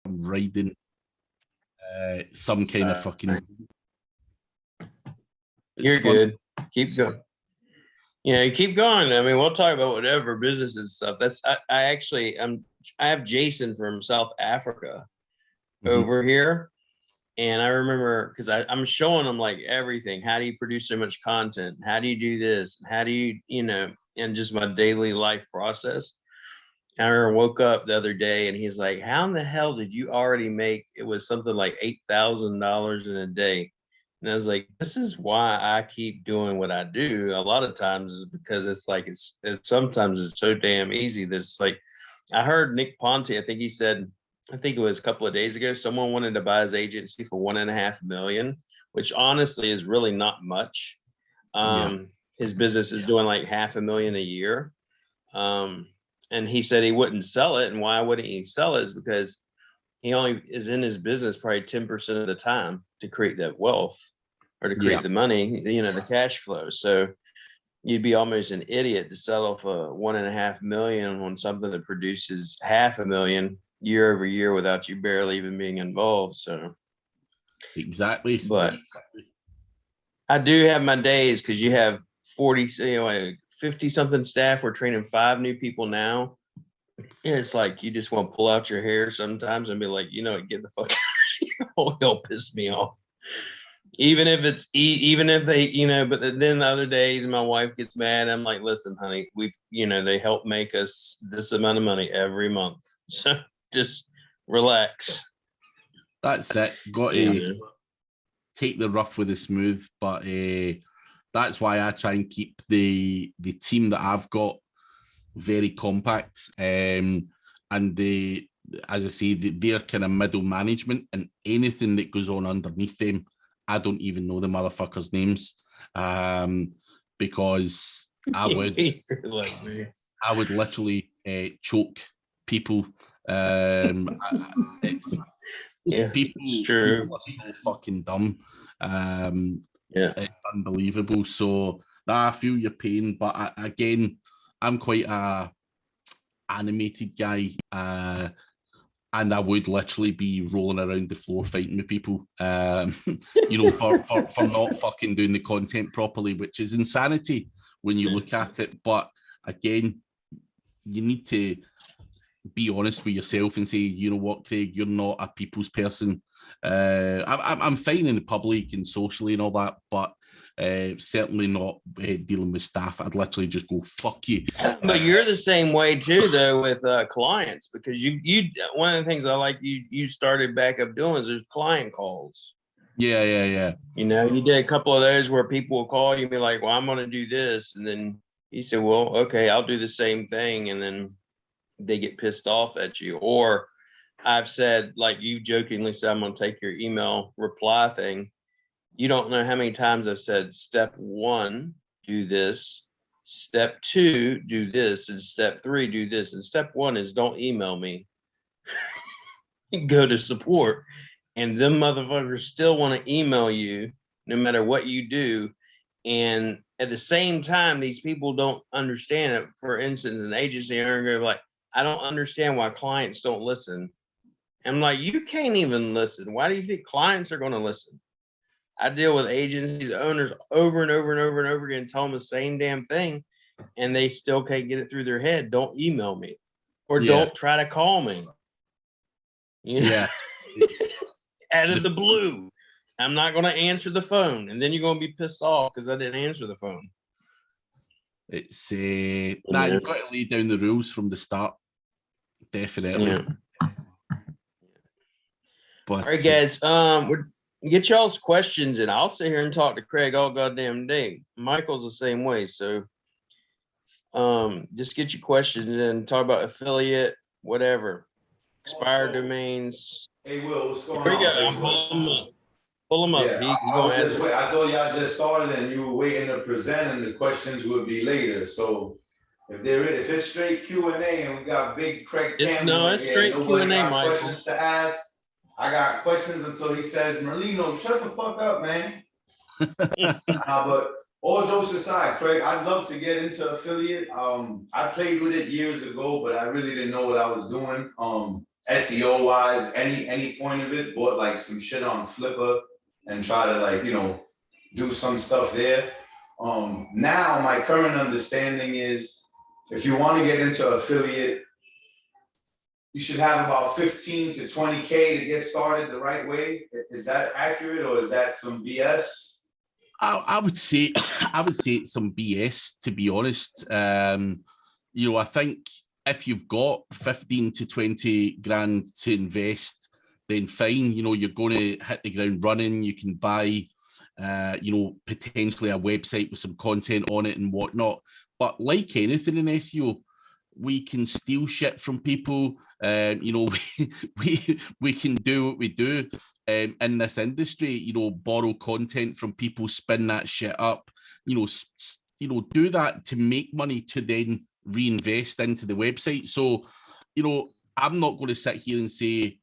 riding some kind of fucking. You're fun. Good. Keep going. You keep going. I mean, we'll talk about whatever business and stuff. I have Jason from South Africa over here. And I remember because I'm showing them like everything. How do you produce so much content? How do you do this? How do you, and just my daily life process. I woke up the other day and he's like, how in the hell did you already make, it was something like $8,000 in a day. And I was like, this is why I keep doing what I do. A lot of times is because it's like, it's sometimes it's so damn easy. This like, I heard Nick Ponte, I think it was a couple of days ago, someone wanted to buy his agency for $1.5 million, which honestly is really not much. His business is doing like $500,000 a year. And he said he wouldn't sell it. And why wouldn't he sell it is because he only is in his business probably 10% of the time to create that wealth or to create the money, the cash flow. So you'd be almost an idiot to sell off $1.5 million on something that produces $500,000 year over year without you barely even being involved. So exactly. But I do have my days because you have 50 something staff. We're training 5 new people now. And it's like you just want to pull out your hair sometimes and be like, get the fuck out. It'll piss me off. Even if they, but then the other days my wife gets mad. I'm like, listen, honey, they help make us this amount of money every month. So just relax. That's it. Got to take the rough with the smooth, but that's why I try and keep the team that I've got very compact. And as I say, they're kind of middle management, and anything that goes on underneath them, I don't even know the motherfuckers' names, because I would literally choke people. It's people are so fucking dumb. It's unbelievable. So I feel your pain, but again, I'm quite a animated guy, and I would literally be rolling around the floor fighting with people, for not fucking doing the content properly, which is insanity when you look at it. But again, you need to be honest with yourself and say, you know what, Craig, you're not a people's person. I'm fine in the public and socially and all that, but certainly not dealing with staff. I'd literally just go, fuck you. But you're the same way too, though, with clients, because you one of the things I like you started back up doing is there's client calls. Yeah. You did a couple of those where people will call you and be like, well, I'm going to do this. And then you say, well, okay, I'll do the same thing. And then they get pissed off at you. Or I've said, like you jokingly said, I'm going to take your email reply thing. You don't know how many times I've said, step 1, do this. Step 2, do this. And step 3, do this. And step 1 is don't email me. Go to support. And them motherfuckers still want to email you no matter what you do. And at the same time, these people don't understand it. For instance, an agency owner going to be like, I don't understand why clients don't listen. I'm like, you can't even listen. Why do you think clients are going to listen? I deal with agencies, owners over and over and over and over again, tell them the same damn thing, and they still can't get it through their head. Don't email me, or don't try to call me. Out of the blue, I'm not going to answer the phone, and then you're going to be pissed off because I didn't answer the phone. It's you've got to lay down the rules from the start. Definitely. But, all right, guys. Get y'all's questions, and I'll sit here and talk to Craig all goddamn day. Michael's the same way, so just get your questions and talk about affiliate, whatever, expired domains. Hey, Will, what's going on? I'm pull him up. Yeah, I thought y'all just started and you were waiting to present, and the questions would be later. So if it's straight Q&A and we got big Craig Campbell, it's straight Q&A, Michael. Questions to ask. I got questions until he says, Merlino, shut the fuck up, man. But all jokes aside, Craig, I'd love to get into affiliate. I played with it years ago, but I really didn't know what I was doing. SEO wise, any point of it, bought like some shit on Flipper and try to like, do some stuff there. Now my current understanding is if you want to get into affiliate, you should have about 15 to 20K to get started the right way. Is that accurate or is that some BS? I would say it's some BS, to be honest. I think if you've got 15 to 20 grand to invest, then fine. You're going to hit the ground running. You can buy, potentially a website with some content on it and whatnot. But like anything in SEO, we can steal shit from people. We can do what we do in this industry. Borrow content from people, spin that shit up. Do that to make money to then reinvest into the website. So, I'm not going to sit here and say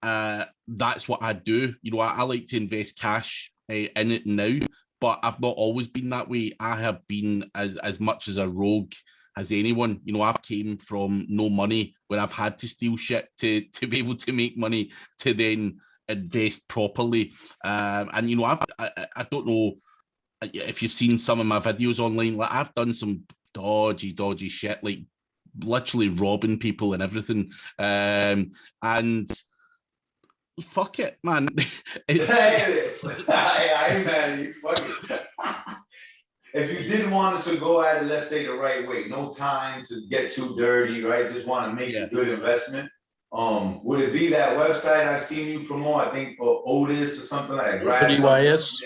that's what I do. I like to invest cash in it now, but I've not always been that way. I have been as much as a rogue as anyone. I've came from no money where I've had to steal shit to be able to make money to then invest properly. I don't know if you've seen some of my videos online. Like I've done some dodgy shit, like literally robbing people and everything. And fuck it, man. I ain't mad at you. Fuck it. If you didn't want to go at it, let's say the right way, no time to get too dirty, right? Just want to make a good investment. Would it be that website I've seen you promote? I think Otis or something like ODYS.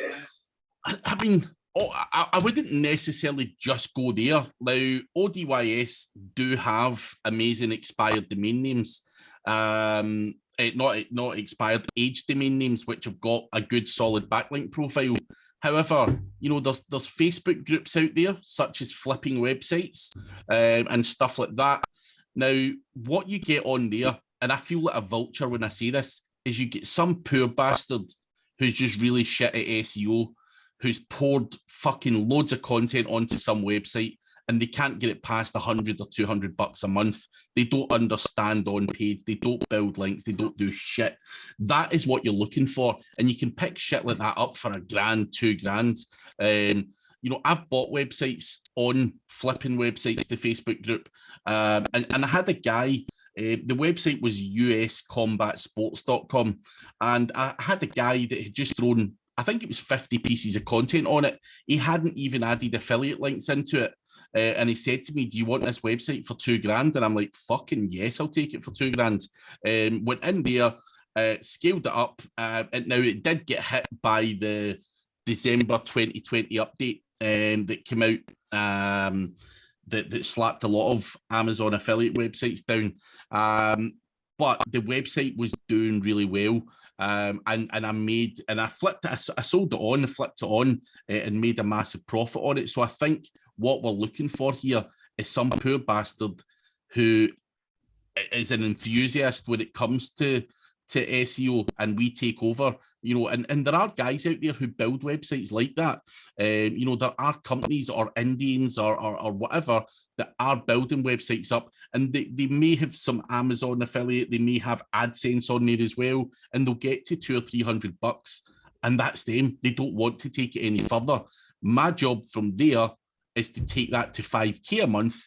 I mean, I wouldn't necessarily just go there. Now, ODYS do have amazing expired domain names. Not expired, aged domain names, which have got a good solid backlink profile. However, there's Facebook groups out there, such as flipping websites and stuff like that. Now, what you get on there, and I feel like a vulture when I say this, is you get some poor bastard who's just really shit at SEO, who's poured fucking loads of content onto some website, and they can't get it past $100 or $200 a month. They don't understand on page. They don't build links. They don't do shit. That is what you're looking for. And you can pick shit like that up for $1,000, $2,000. I've bought websites on flipping websites, the Facebook group. And I had a guy, the website was uscombatsports.com. And I had a guy that had just thrown, I think it was 50 pieces of content on it. He hadn't even added affiliate links into it. And he said to me, do you want this website for $2,000? And I'm like, fucking yes, I'll take it for $2,000. Went in there, scaled it up. And now it did get hit by the December 2020 update that came out that slapped a lot of Amazon affiliate websites down. But the website was doing really well. And I flipped it, I sold it on, flipped it on and made a massive profit on it. So I think what we're looking for here is some poor bastard who is an enthusiast when it comes to SEO, and we take over, and there are guys out there who build websites like that. There are companies or Indians or whatever that are building websites up, and they may have some Amazon affiliate, they may have AdSense on there as well, and they'll get to $200 or $300, and that's them. They don't want to take it any further. My job from there is to take that to 5K a month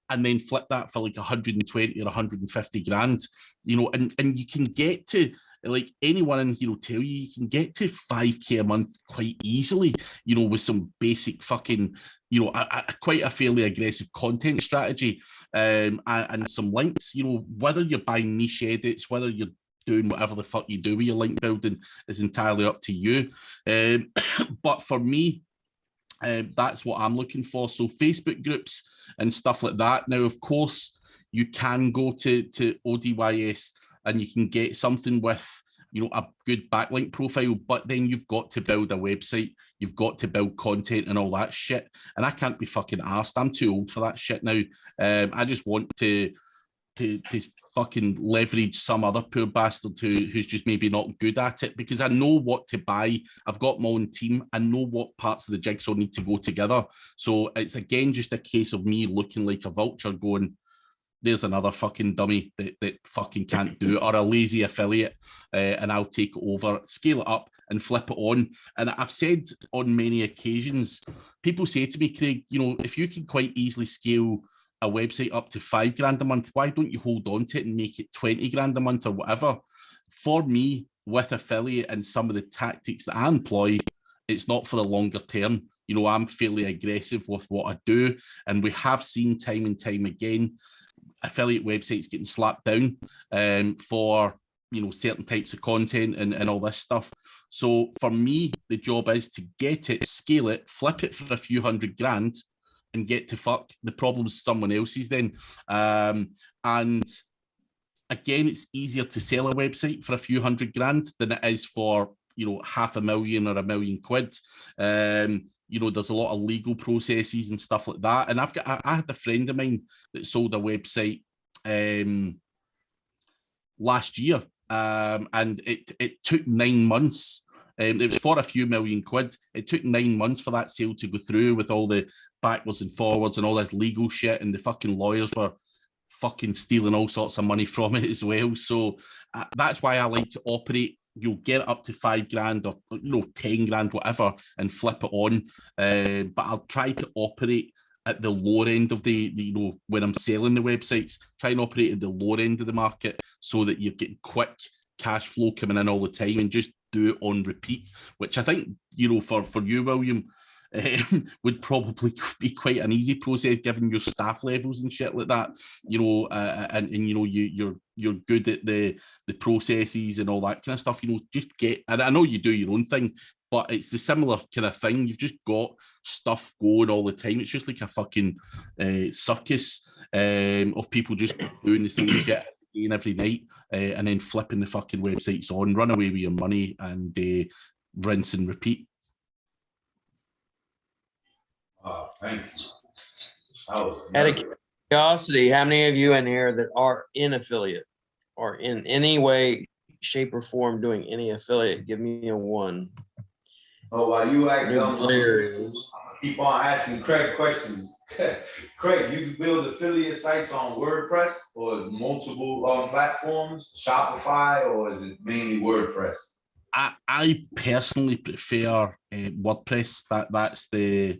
and then flip that for like 120 or 150 grand, and you can get to, like anyone in here will tell you can get to 5K a month quite easily, with some basic fucking, quite a fairly aggressive content strategy and some links, whether you're buying niche edits, whether you're doing whatever the fuck you do with your link building is entirely up to you. But for me, that's what I'm looking for. So Facebook groups and stuff like that. Now, of course, you can go to ODYS and you can get something with, a good backlink profile, but then you've got to build a website. You've got to build content and all that shit. And I can't be fucking arsed. I'm too old for that shit now. I just want to fucking leverage some other poor bastard who's just maybe not good at it, because I know what to buy. I've got my own team. I know what parts of the jigsaw need to go together. So it's again just a case of me looking like a vulture going, there's another fucking dummy that fucking can't do it, or a lazy affiliate, and I'll take it over, scale it up, and flip it on. And I've said on many occasions, people say to me, Craig, you know, if you can quite easily scale a website up to $5,000 a month, why don't you hold on to it and make it 20 grand a month or whatever? For me, with affiliate and some of the tactics that I employ, it's not for the longer term. You know, I'm fairly aggressive with what I do, and we have seen time and time again affiliate websites getting slapped down for, you know, certain types of content and all this stuff. So for me, the job is to get it, scale it, flip it for a few $100,000, and get to fuck. The problem's someone else's then. And again, it's easier to sell a website for a few $100,000 than it is for, you know, $500,000 or £1 million. You know, there's a lot of legal processes and stuff like that. And I had a friend of mine that sold a website last year, and it took 9 months. It was for a few £1 million. It took 9 months for that sale to go through, with all the backwards and forwards and all this legal shit, and the fucking lawyers were fucking stealing all sorts of money from it as well. So that's why I like to operate. You'll get it up to $5,000 or, you know, 10 grand, whatever, and flip it on. But I'll try to operate at the lower end of the, you know, when I'm selling the websites, try and operate at the lower end of the market so that you're getting quick cash flow coming in all the time, and just do it on repeat, which I think, you know, for you, William, would probably be quite an easy process given your staff levels and shit like that, you know, and you know, you're good at the processes and all that kind of stuff, you know. Just get, and I know you do your own thing, but it's the similar kind of thing. You've just got stuff going all the time. It's just like a fucking circus of people just doing the same shit every night, and then flipping the fucking websites on, run away with your money, and rinse and repeat. Thank you. Out of curiosity, how many of you in here that are in affiliate or in any way, shape, or form doing any affiliate? Give me a one. Oh, while you ask them, I'm gonna keep on asking Craig questions. Craig, you build affiliate sites on WordPress or multiple platforms, Shopify, or is it mainly WordPress? I personally prefer WordPress. That's the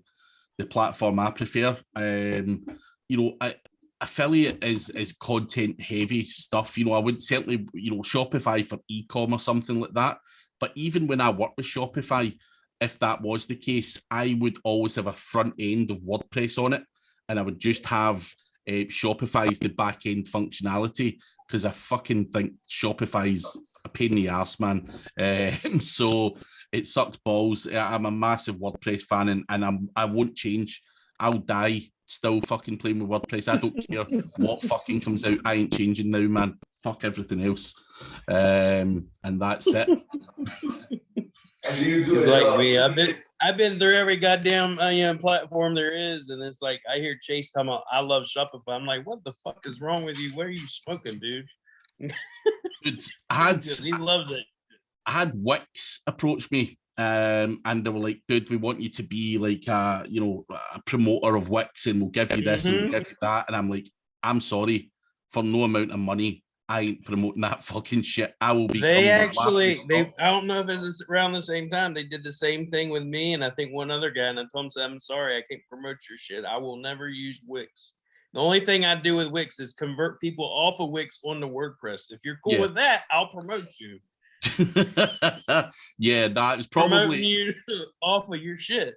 platform I prefer. You know, affiliate is content heavy stuff. You know, I would certainly, you know, Shopify for e-com or something like that. But even when I work with Shopify, if that was the case, I would always have a front end of WordPress on it, and I would just have Shopify's the back end functionality, because I fucking think Shopify's a pain in the arse, man. So it sucks balls. I'm a massive WordPress fan, and I won't change. I'll die still fucking playing with WordPress. I don't care what fucking comes out. I ain't changing now, man. Fuck everything else. And that's it. And do you do it's like me. I've been through every goddamn platform there is, and it's like I hear Chase talking about I love Shopify. I'm like, what the fuck is wrong with you? What are you smoking, dude? He loves it. I had Wix approach me, and they were like, dude, we want you to be like a, you know, a promoter of Wix, and we'll give you this and we'll give you that. And I'm like, I'm sorry, for no amount of money, I ain't promoting that fucking shit. I will be. I don't know if it's around the same time. They did the same thing with me, and I think one other guy, and I told him, I'm sorry, I can't promote your shit. I will never use Wix. The only thing I do with Wix is convert people off of Wix onto WordPress. If you're cool with that, I'll promote you. Yeah, that was probably promoting you off of your shit.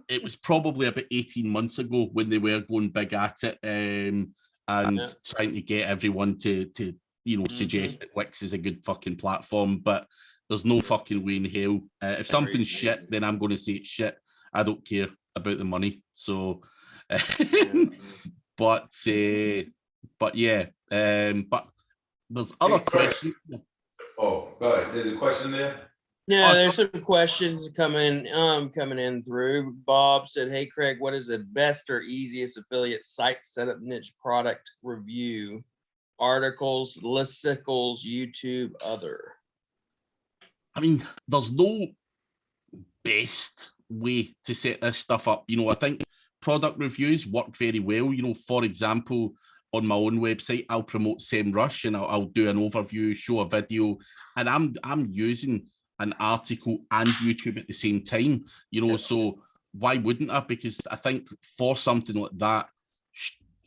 It was probably about 18 months ago when they were going big at it, and trying to get everyone to you know, suggest that Wix is a good fucking platform. But there's no fucking way in hell. If something's shit, then I'm going to say it's shit. I don't care about the money. So, but yeah, but there's other questions. Oh, go ahead. There's a question there. Yeah, there's some questions coming in through. Bob said, "Hey Craig, what is the best or easiest affiliate site setup niche product review? Articles, listicles, YouTube, other." I mean, there's no best way to set this stuff up. You know, I think product reviews work very well. You know, for example, on my own website, I'll promote SEMrush and I'll do an overview, show a video, and I'm using an article and YouTube at the same time, you know, so why wouldn't I? Because I think for something like that,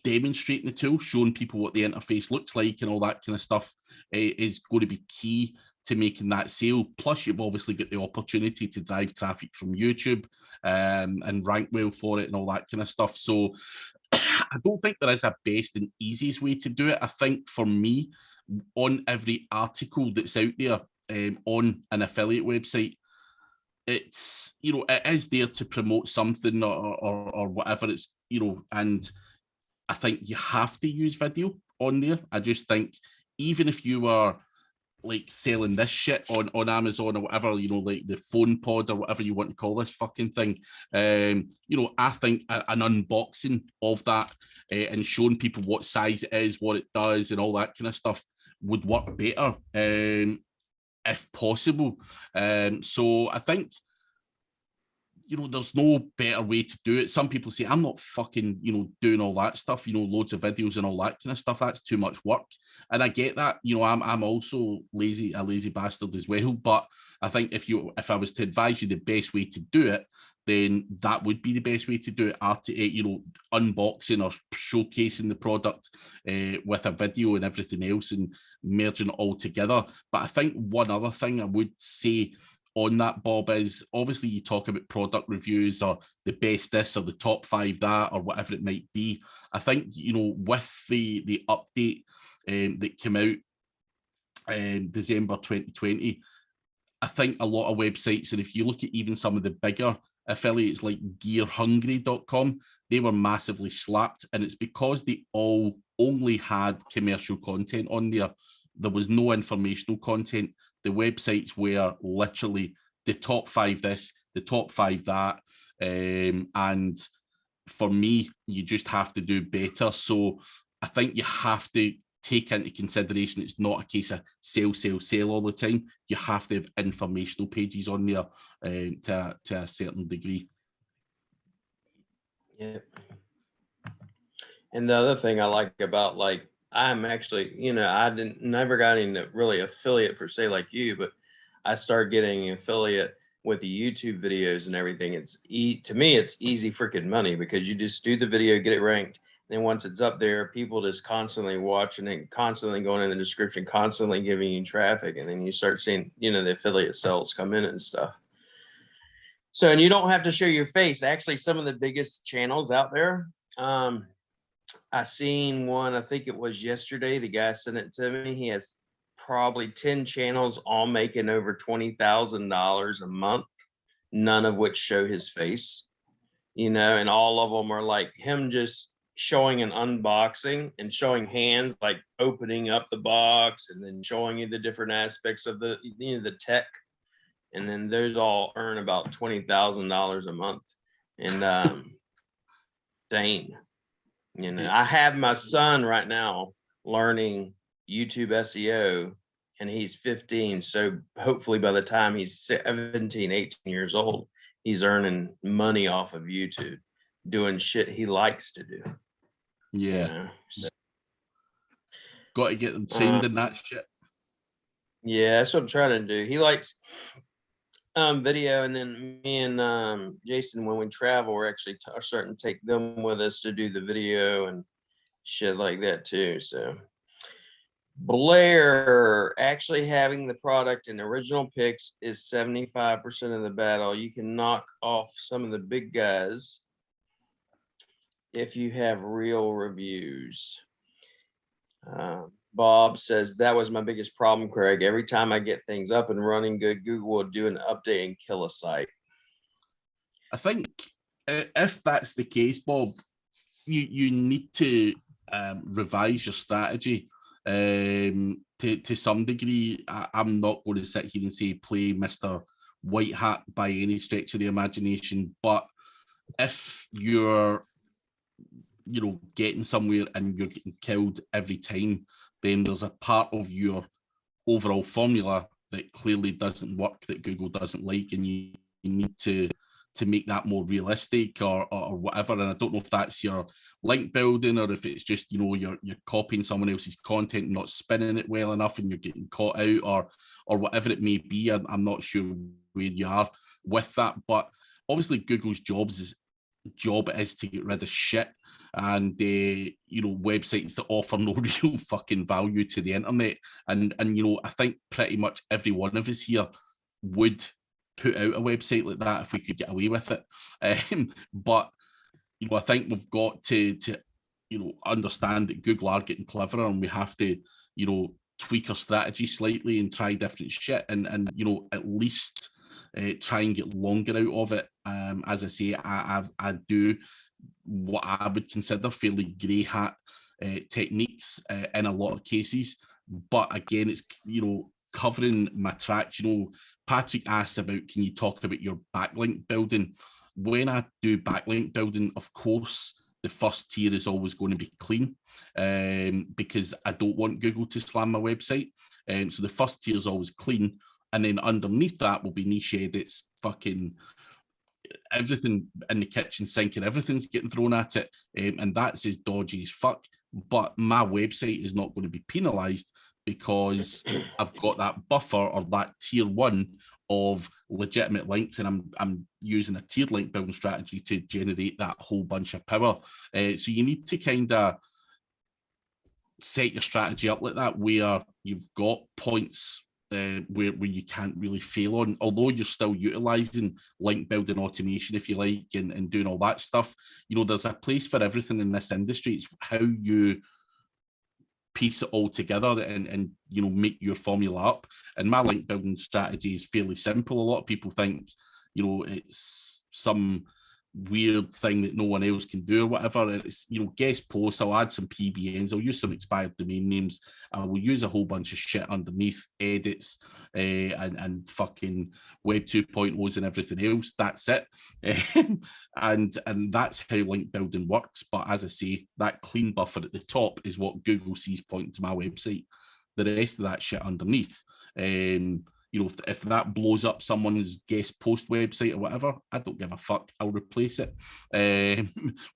demonstrating the tool, showing people what the interface looks like and all that kind of stuff is going to be key to making that sale. Plus, you've obviously got the opportunity to drive traffic from YouTube and rank well for it and all that kind of stuff. So I don't think there is a best and easiest way to do it. I think for me, on every article that's out there on an affiliate website, it's, you know, it is there to promote something or whatever it's, you know, and I think you have to use video on there. I just think even if you were like selling this shit on Amazon or whatever, you know, like the phone pod or whatever you want to call this fucking thing, you know, I think an unboxing of that and showing people what size it is, what it does and all that kind of stuff would work better if possible. So I think, you know, there's no better way to do it. Some people say, I'm not fucking, you know, doing all that stuff, you know, loads of videos and all that kind of stuff. That's too much work. And I get that, you know, I'm also a lazy bastard as well. But I think if I was to advise you the best way to do it, then that would be the best way to do it. You know, unboxing or showcasing the product with a video and everything else and merging it all together. But I think one other thing I would say on that, Bob, is obviously you talk about product reviews or the best this or the top 5 that or whatever it might be. I think, you know, with the update that came out December 2020, I think a lot of websites, and if you look at even some of the bigger affiliates like gearhungry.com, they were massively slapped, and it's because they all only had commercial content on there. There was no informational content. The websites were literally the top 5 this, the top 5 that. And for me, you just have to do better. So I think you have to take into consideration it's not a case of sell all the time. You have to have informational pages on there to a certain degree. Yeah. And the other thing I like about, like, I'm actually, you know, I never got into really affiliate per se like you, but I started getting affiliate with the YouTube videos and everything. To me, it's easy freaking money because you just do the video, get it ranked. And then once it's up there, people just constantly watching it, constantly going in the description, constantly giving you traffic. And then you start seeing, you know, the affiliate sales come in and stuff. So, and you don't have to show your face. Actually, some of the biggest channels out there, I seen one, I think it was yesterday, the guy sent it to me. He has probably 10 channels, all making over $20,000 a month, none of which show his face, you know, and all of them are like him just showing an unboxing and showing hands, like opening up the box and then showing you the different aspects of the, you know, the tech. And then those all earn about $20,000 a month. And insane. You know, I have my son right now learning YouTube SEO, and he's 15. So hopefully by the time he's 17, 18 years old, he's earning money off of YouTube, doing shit he likes to do. Yeah. You know? So, got to get them trained in that shit. Yeah, that's what I'm trying to do. He likes video, and then me and Jason, when we travel, we're actually are starting to take them with us to do the video and shit like that too. So Blair, actually having the product in original pics is 75% of the battle. You can knock off some of the big guys if you have real reviews. Bob says, that was my biggest problem, Craig. Every time I get things up and running good, Google will do an update and kill a site. I think if that's the case, Bob, you need to revise your strategy to some degree. I'm not going to sit here and say play Mr. White Hat by any stretch of the imagination, but if you're, you know, getting somewhere and you're getting killed every time, then there's a part of your overall formula that clearly doesn't work, that Google doesn't like, and you need to make that more realistic or whatever. And I don't know if that's your link building or if it's just, you know, you're copying someone else's content and not spinning it well enough and you're getting caught out or whatever it may be. I'm not sure where you are with that, but obviously Google's job is to get rid of shit and you know, websites that offer no real fucking value to the internet. And you know, I think pretty much every one of us here would put out a website like that if we could get away with it. But you know, I think we've got to you know, understand that Google are getting cleverer and we have to, you know, tweak our strategy slightly and try different shit and you know, at least try and get longer out of it. As I say, I do what I would consider fairly grey hat techniques in a lot of cases. But again, it's, you know, covering my tracks. You know, Patrick asked about, can you talk about your backlink building? When I do backlink building, of course, the first tier is always going to be clean because I don't want Google to slam my website. So the first tier is always clean. And then underneath that will be niche edits, fucking everything in the kitchen sink and everything's getting thrown at it. And that's as dodgy as fuck. But my website is not going to be penalized because I've got that buffer or that tier one of legitimate links, and I'm using a tiered link building strategy to generate that whole bunch of power. So you need to kind of set your strategy up like that, where you've got points where you can't really fail on, although you're still utilizing link building automation, if you like, and doing all that stuff. You know, there's a place for everything in this industry. It's how you piece it all together and you know, make your formula up. And my link building strategy is fairly simple. A lot of people think, you know, it's some weird thing that no one else can do or whatever. It's, you know, guest posts, I'll add some PBNs, I'll use some expired domain names, I will use a whole bunch of shit underneath, edits and fucking web 2.0s and everything else. That's it. And that's how link building works. But as I say, that clean buffer at the top is what Google sees pointing to my website. The rest of that shit underneath, you know, if that blows up someone's guest post website or whatever, I don't give a fuck. I'll replace it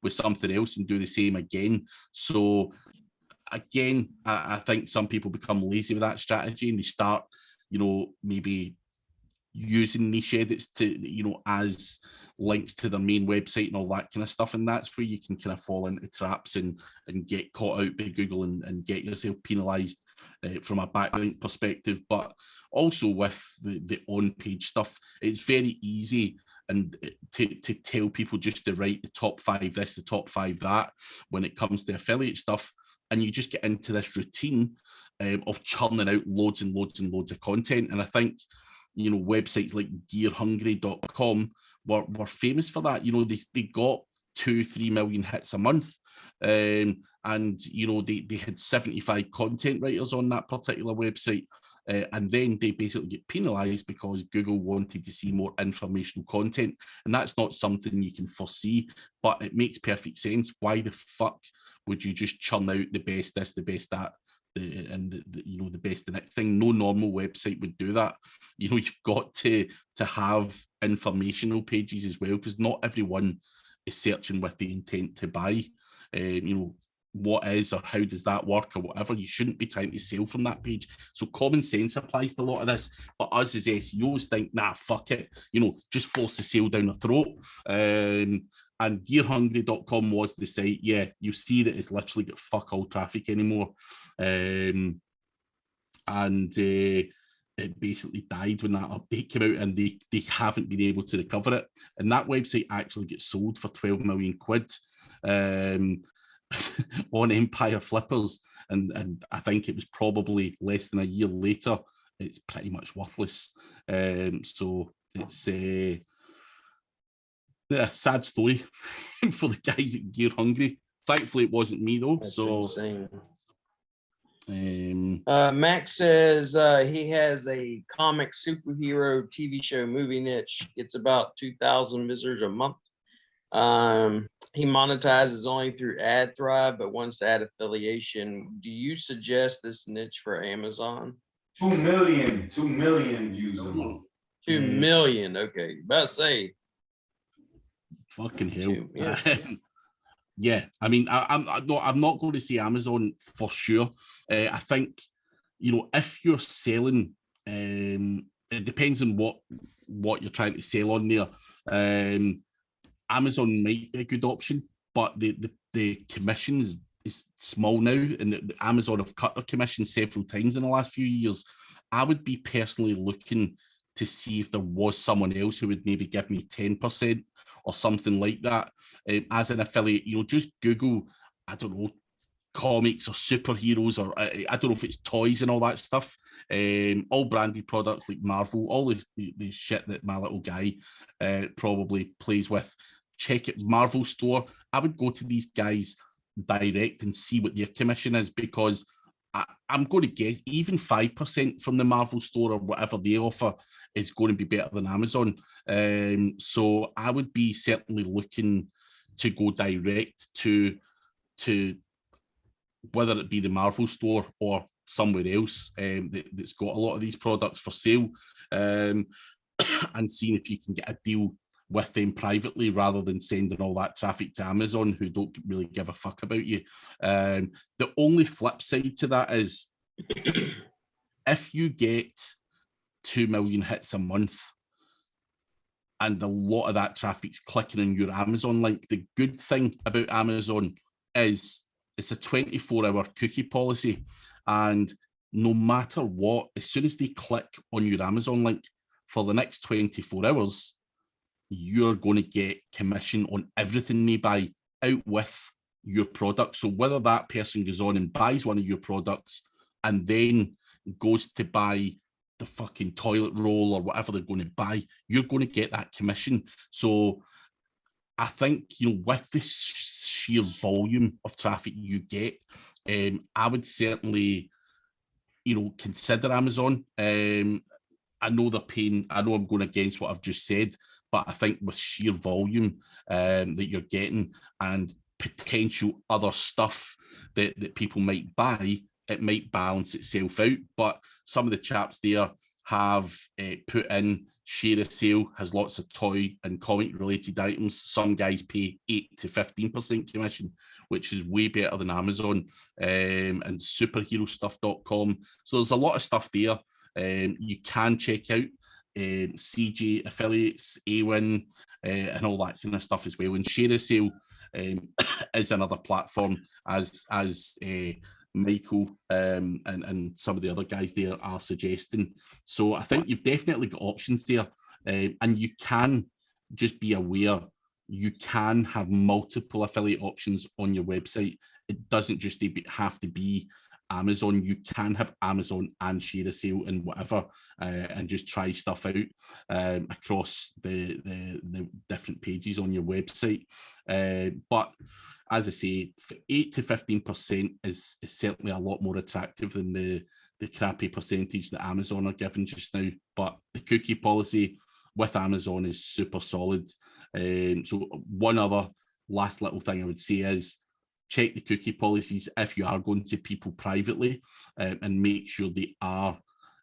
with something else and do the same again. So again, I think some people become lazy with that strategy and they start, you know, maybe using niche edits to, you know, as links to their main website and all that kind of stuff. And that's where you can kind of fall into traps and get caught out by Google and get yourself penalized from a backlink perspective. But also with the on-page stuff, it's very easy and to tell people just to write the top 5 this, the top 5 that when it comes to affiliate stuff. And you just get into this routine of churning out loads and loads and loads of content. And I think, you know, websites like gearhungry.com were famous for that. You know, they got 2-3 million hits a month. And, you know, they had 75 content writers on that particular website. And then they basically get penalized because Google wanted to see more informational content. And that's not something you can foresee, but it makes perfect sense. Why the fuck would you just churn out the best this, the best that, and you know, the best the next thing? No normal website would do that. You know, you've got to have informational pages as well, because not everyone is searching with the intent to buy. You know, what is or how does that work or whatever. You shouldn't be trying to sell from that page. So common sense applies to a lot of this. But us as SEOs think, nah, fuck it, you know, just force the sale down the throat. And gearhungry.com was the site. Yeah, you see that it's literally got fuck all traffic anymore. And it basically died when that update came out, and they haven't been able to recover it. And that website actually gets sold for 12 million quid on Empire Flippers. And I think it was probably less than a year later, it's pretty much worthless. So it's a sad story for the guys at Gear Hungry. Thankfully, it wasn't me though. That's so insane. Max says he has a comic superhero TV show movie niche. It's about 2,000 visitors a month. He monetizes only through AdThrive, but wants to add affiliation. Do you suggest this niche for Amazon? 2 million views a month. 2 million. Okay, about to say. Fucking hell. Yeah. Yeah, I mean, I'm not going to say Amazon for sure. I think, if you're selling, it depends on what you're trying to sell on there. Amazon might be a good option, but the commissions is small now, and Amazon have cut their commissions several times in the last few years. I would be personally looking to see if there was someone else who would maybe give me 10% or something like that. As an affiliate, just Google, I don't know, comics or superheroes, or I don't know if it's toys and all that stuff. All branded products like Marvel, all the shit that my little guy probably plays with. Check it, Marvel store. I would go to these guys direct and see what their commission is, because I'm going to guess even 5% from the Marvel store or whatever they offer is going to be better than Amazon. So I would be certainly looking to go direct to whether it be the Marvel store or somewhere else that's got a lot of these products for sale, and seeing if you can get a deal with them privately rather than sending all that traffic to Amazon, who don't really give a fuck about you. The only flip side to that is if you get 2 million hits a month and a lot of that traffic's clicking on your Amazon link, the good thing about Amazon is it's a 24-hour cookie policy. And no matter what, as soon as they click on your Amazon link for the next 24 hours, you're going to get commission on everything they buy out with your product. So whether that person goes on and buys one of your products and then goes to buy the fucking toilet roll or whatever they're going to buy, you're going to get that commission. So I think, with this sheer volume of traffic you get, I would certainly, consider Amazon. I know they're paying, I know I'm going against what I've just said, but I think with sheer volume that you're getting and potential other stuff that people might buy, it might balance itself out. But some of the chaps there have put in share a sale, has lots of toy and comic related items. Some guys pay 8 to 15% commission, which is way better than Amazon, and superherostuff.com. So there's a lot of stuff there. You can check out CJ affiliates, AWIN, and all that kind of stuff as well. And share a sale is another platform, as Michael and some of the other guys there are suggesting. So I think you've definitely got options there, and you can just be aware you can have multiple affiliate options on your website. It doesn't just have to be Amazon. You can have Amazon and share a sale and whatever, and just try stuff out across the different pages on your website. But as I say, 8 to 15% is certainly a lot more attractive than the crappy percentage that Amazon are giving just now. But the cookie policy with Amazon is super solid. So one other last little thing I would say is check the cookie policies if you are going to people privately, and make sure they are,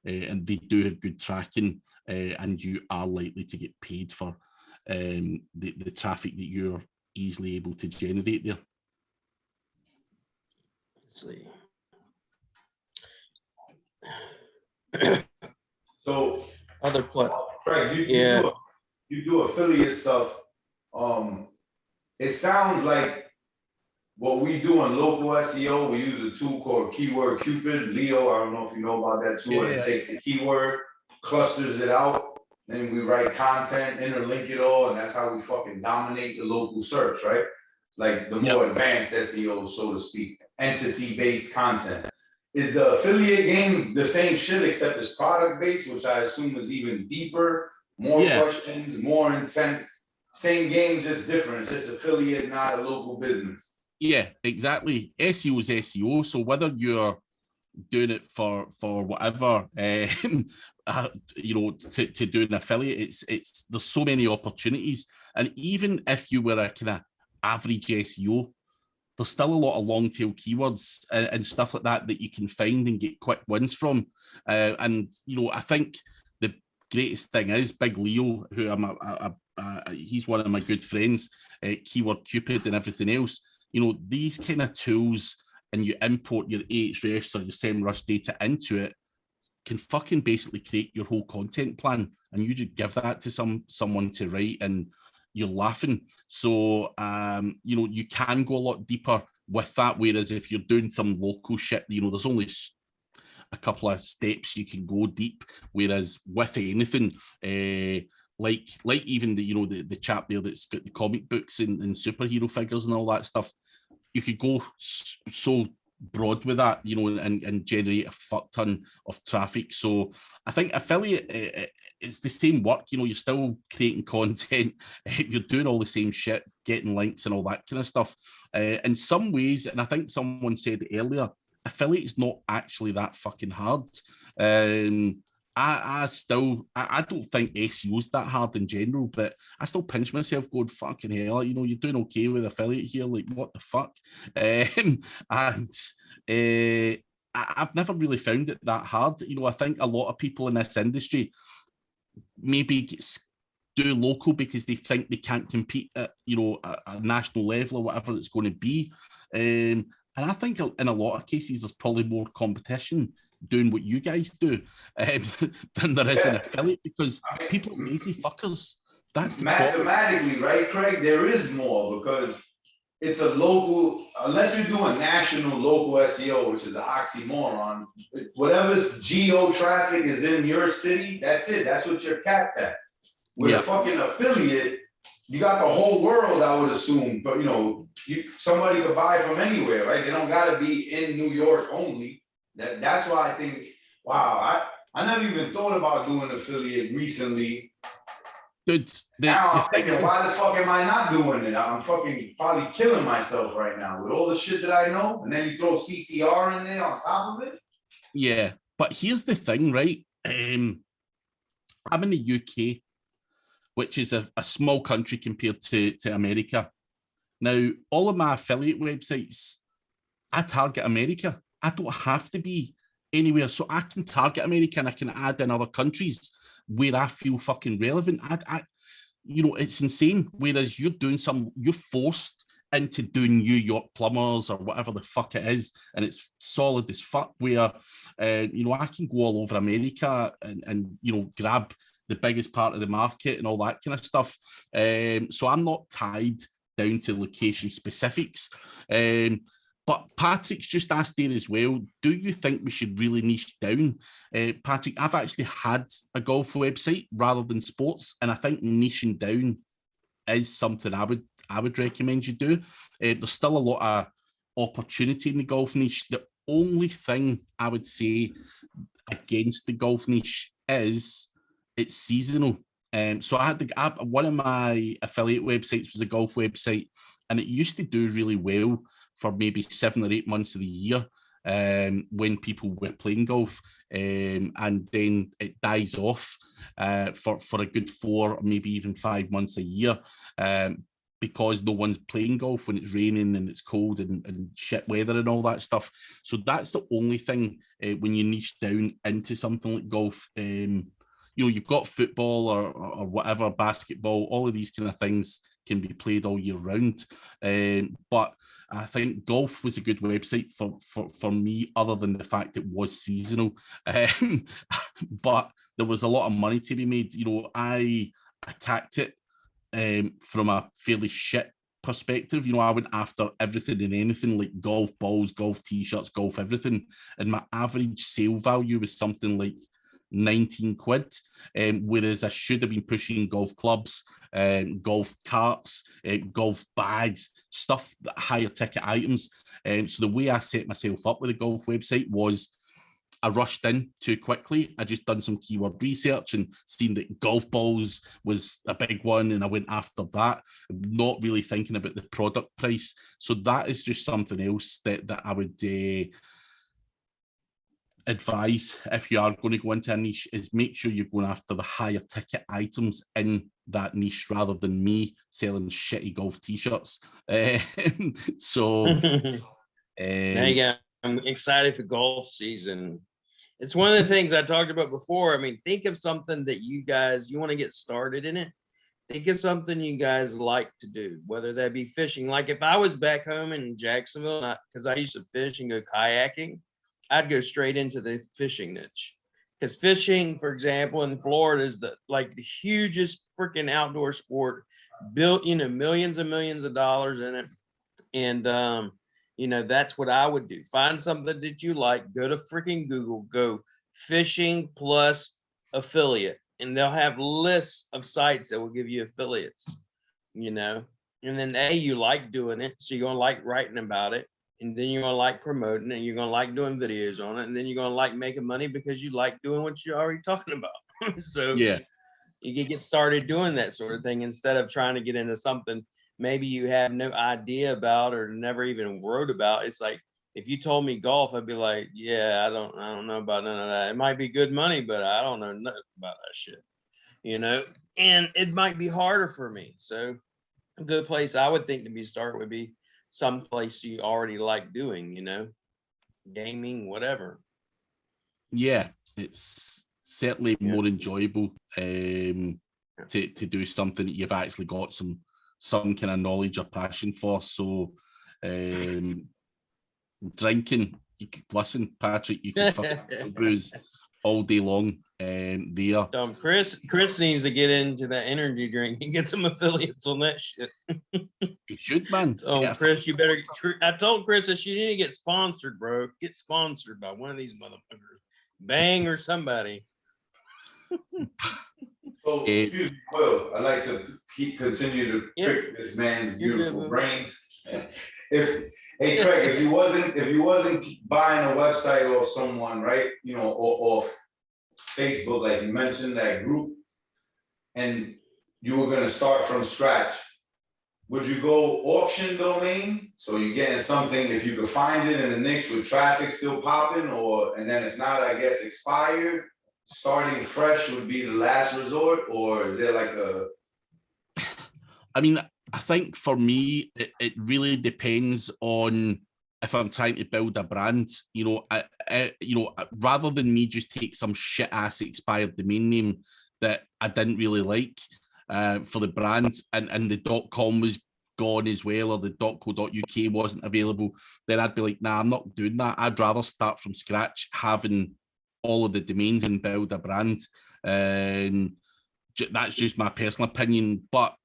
and they do have good tracking, and you are likely to get paid for the traffic that you're easily able to generate there. Let's see. So Other play. Craig, Yeah. you do affiliate stuff. It sounds like what we do in local SEO, we use a tool called Keyword Cupid. Leo, I don't know if you know about that tool. It takes the keyword, clusters it out, then we write content, interlink it all, and that's how we fucking dominate the local search, right? Like the more advanced SEO, so to speak, entity-based content. Is the affiliate game the same shit except it's product-based, which I assume is even deeper, more questions, more intent? Same game, just different. It's just affiliate, not a local business. Yeah, exactly. SEO is SEO. So whether you're doing it for whatever, to do an affiliate, it's there's so many opportunities. And even if you were a kind of average SEO, there's still a lot of long tail keywords and stuff like that you can find and get quick wins from. And I think the greatest thing is Big Leo, who I'm a he's one of my good friends, Keyword Cupid and everything else. You know, these kind of tools, and you import your Ahrefs or your SEMrush data into it, can fucking basically create your whole content plan, and you just give that to someone to write, and you're laughing. So you know, you can go a lot deeper with that, whereas if you're doing some local shit, you know, there's only a couple of steps you can go deep, whereas with anything, like even the, you know, the chap there that's got the comic books and superhero figures and all that stuff, you could go so broad with that, you know, and generate a fuck ton of traffic. So I think affiliate, it's the same work, you know, you're still creating content, you're doing all the same shit, getting links and all that kind of stuff. In some ways, and I think someone said earlier, affiliate's not actually that fucking hard. I don't think SEO's that hard in general, but I still pinch myself going, fucking hell, you know, you're doing okay with affiliate here, like what the fuck? I've never really found it that hard. You know, I think a lot of people in this industry maybe do local because they think they can't compete at, you know, a national level or whatever it's going to be. And I think in a lot of cases, there's probably more competition doing what you guys do than there is an affiliate, because people are lazy fuckers. That's the mathematically problem. Right, Craig? There is more, because it's a local, unless you're doing national local SEO, which is an oxymoron, whatever's geo traffic is in your city, that's it. That's what you're capped at. With a fucking affiliate, you got the whole world, I would assume, but you know, somebody could buy from anywhere, right? They don't gotta be in New York only. That's why I think, wow, I never even thought about doing affiliate recently. Now I'm thinking, why the fuck am I not doing it? I'm fucking probably killing myself right now with all the shit that I know. And then you throw CTR in there on top of it. Yeah, but here's the thing, right? I'm in the UK, which is a small country compared to America. Now, all of my affiliate websites, I target America. I don't have to be anywhere. So I can target America and I can add in other countries where I feel fucking relevant. You know, it's insane. Whereas you're forced into doing New York plumbers or whatever the fuck it is, and it's solid as fuck, where, you know, I can go all over America and you know, grab the biggest part of the market and all that kind of stuff. So I'm not tied down to location specifics. But Patrick's just asked there as well, do you think we should really niche down? Patrick, I've actually had a golf website rather than sports, and I think niching down is something I would recommend you do. There's still a lot of opportunity in the golf niche. The only thing I would say against the golf niche is it's seasonal. So I had one of my affiliate websites was a golf website, and it used to do really well for maybe 7 or 8 months of the year when people were playing golf, and then it dies off for a good 4 or maybe even 5 months a year, because no one's playing golf when it's raining and it's cold and shit weather and all that stuff. So that's the only thing when you niche down into something like golf. You know, you've got football or whatever, basketball, all of these kind of things can be played all year round. But I think golf was a good website for me, other than the fact it was seasonal. But there was a lot of money to be made. You know, I attacked it from a fairly shit perspective. You know, I went after everything and anything, like golf balls, golf t-shirts, golf everything. And my average sale value was something like 19 quid, whereas I should have been pushing golf clubs, golf carts, golf bags, stuff, higher ticket items. So the way I set myself up with a golf website was I rushed in too quickly. I just done some keyword research and seen that golf balls was a big one, and I went after that, not really thinking about the product price. So that is just something else that I would advise if you are going to go into a niche, is make sure you're going after the higher ticket items in that niche rather than me selling shitty golf t-shirts. So there you go. I'm excited for golf season. It's one of the things I talked about before. I mean, think of something that you want to get started in it. think of something you guys like to do, whether that be fishing. Like if I was back home in Jacksonville, because I used to fish and go kayaking, I'd go straight into the fishing niche. Because fishing, for example, in Florida is the hugest freaking outdoor sport, built, millions and millions of dollars in it. And that's what I would do. Find something that you like, go to freaking Google, go fishing plus affiliate, and they'll have lists of sites that will give you affiliates, and then you like doing it, so you're gonna like writing about it, and then you're gonna like promoting it, and you're gonna like doing videos on it, and then you're gonna like making money because you like doing what you're already talking about. So yeah, you can get started doing that sort of thing instead of trying to get into something maybe you have no idea about or never even wrote about. It's like, if you told me golf, I'd be like, yeah, I don't know about none of that. It might be good money, but I don't know nothing about that shit, and it might be harder for me. So a good place I would think to start would be some place you already like doing, gaming, whatever. yeah. It's certainly more enjoyable to do something that you've actually got some kind of knowledge or passion for. So drinking, you could listen, Patrick, you could fucking booze all day long. There. Chris needs to get into that energy drink and get some affiliates on that shit. You should, man. Oh, Chris, you better. I told Chris that she need to get sponsored, bro. Get sponsored by one of these motherfuckers, Bang or somebody. So, excuse me, Will. I'd like to continue to trick this man's beautiful brain. Hey Craig, if you wasn't buying a website off someone, right? Or off Facebook, like you mentioned, that group, and you were gonna start from scratch, would you go auction domain? So you're getting something, if you could find it in the niche with traffic still popping, and then if not, I guess expired, starting fresh would be the last resort, or is there like a? I mean, I think for me, it really depends on if I'm trying to build a brand. Rather than me just take some shit ass expired domain name that I didn't really like for the brand, and the .com was gone as well, or the .co.uk wasn't available, then I'd be like, nah, I'm not doing that. I'd rather start from scratch, having all of the domains and build a brand. That's just my personal opinion. But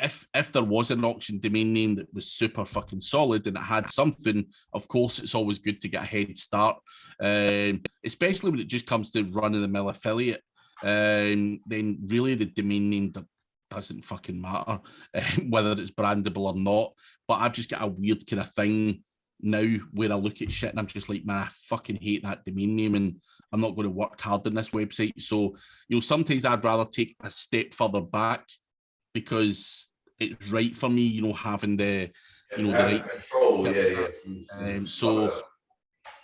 if there was an auction domain name that was super fucking solid and it had something, of course, it's always good to get a head start, especially when it just comes to run-of-the-mill affiliate. Then really the domain name doesn't fucking matter, whether it's brandable or not. But I've just got a weird kind of thing now where I look at shit and I'm just like, man, I fucking hate that domain name and I'm not going to work hard on this website. So, sometimes I'd rather take a step further back because it's right for me, having the, the right control. So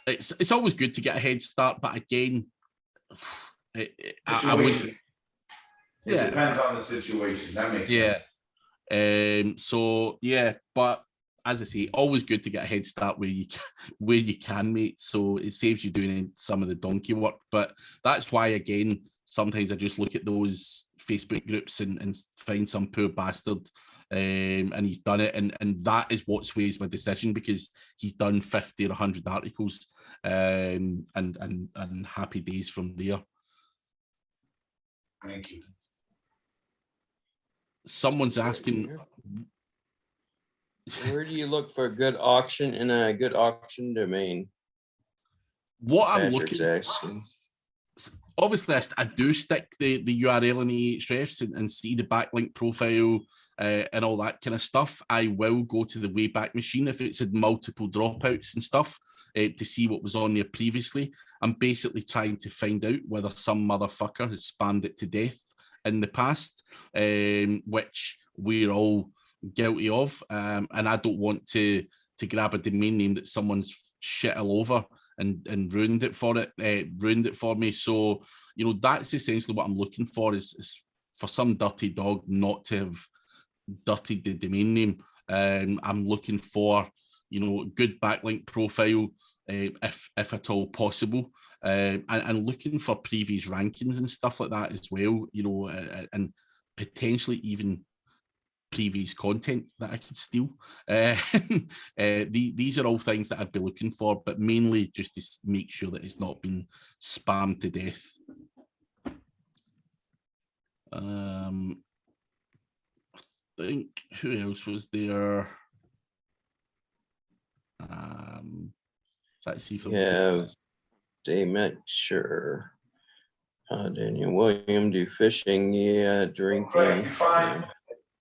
it's always good to get a head start, but again, I wouldn't. It depends on the situation. That makes sense. So but as I say, always good to get a head start where you can, mate. So it saves you doing some of the donkey work. But that's why, again, sometimes I just look at those Facebook groups and find some poor bastard, and he's done it, and that is what sways my decision, because he's done 50 or 100 articles, and happy days from there. Thank you. Someone's asking, where do you look for a good auction and a good auction domain? What I'm looking for, obviously, I do stick the URL in the Ahrefs and see the backlink profile and all that kind of stuff. I will go to the Wayback Machine if it's had multiple dropouts and stuff to see what was on there previously. I'm basically trying to find out whether some motherfucker has spammed it to death in the past, which we're all guilty of, and I don't want to grab a domain name that someone's shit all over and ruined it for me. So that's essentially what I'm looking for, is for some dirty dog not to have dirtied the domain name. I'm looking for good backlink profile, if at all possible, and looking for previous rankings and stuff like that as well, and potentially even previous content that I could steal. These are all things that I'd be looking for, but mainly just to make sure that it's not been spammed to death. I think, who else was there? Let's see if make sure. Daniel William do fishing, drinking. Craig, you find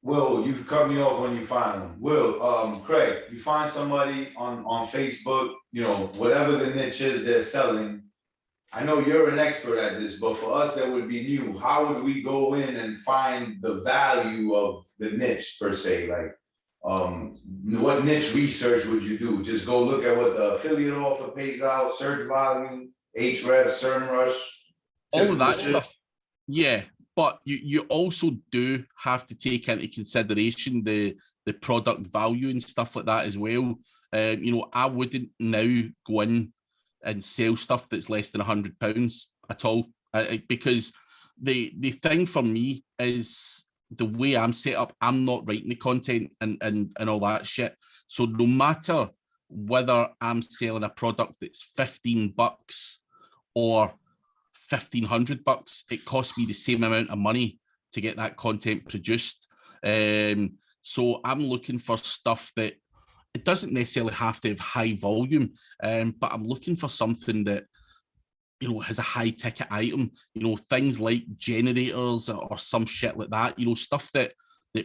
Will, you've cut me off when you find them. Will, Craig, you find somebody on Facebook, you know, whatever the niche is they're selling. I know you're an expert at this, but for us that would be new. How would we go in and find the value of the niche per se? Like, what niche research would you do? Just go look at what the affiliate offer pays out, search volume, Href, SERMrush, all of that stuff. Yeah, but you also do have to take into consideration the product value and stuff like that as well. You know, I wouldn't now go in and sell stuff that's less than £100 at all, because the thing for me is the way I'm set up. I'm not writing the content and all that shit. So no matter whether I'm selling a product that's $15 or $1,500, it costs me the same amount of money to get that content produced. So I'm looking for stuff that it doesn't necessarily have to have high volume, but I'm looking for something that, you know, has a high ticket item, you know, things like generators or some shit like that, you know, stuff that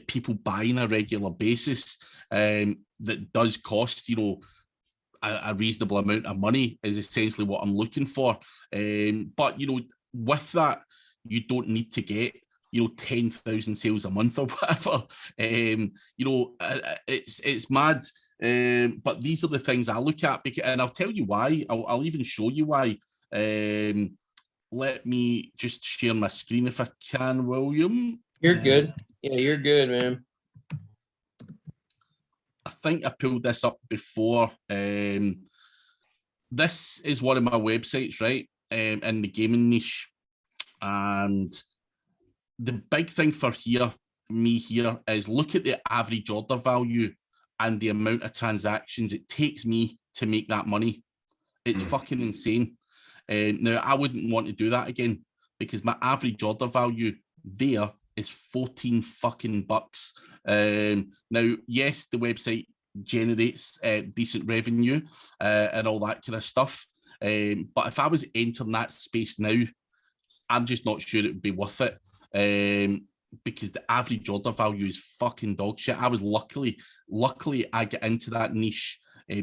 people buy on a regular basis, that does cost, you know, a reasonable amount of money is essentially what I'm looking for. But, you know, with that, you don't need to get, you know, 10,000 sales a month or whatever. You know, it's mad. But these are the things I look at, and I'll tell you why. I'll even show you why. Let me just share my screen if I can, William. You're good. Yeah, you're good, man. I think I pulled this up before. This is one of my websites, right? In the gaming niche. And the big thing for me here is look at the average order value and the amount of transactions it takes me to make that money. It's fucking insane. Now, I wouldn't want to do that again because my average order value there is $14 fucking bucks. Now, yes, the website generates decent revenue and all that kind of stuff. But if I was entering that space now, I'm just not sure it would be worth it. Because the average order value is fucking dog shit. I was luckily I got into that niche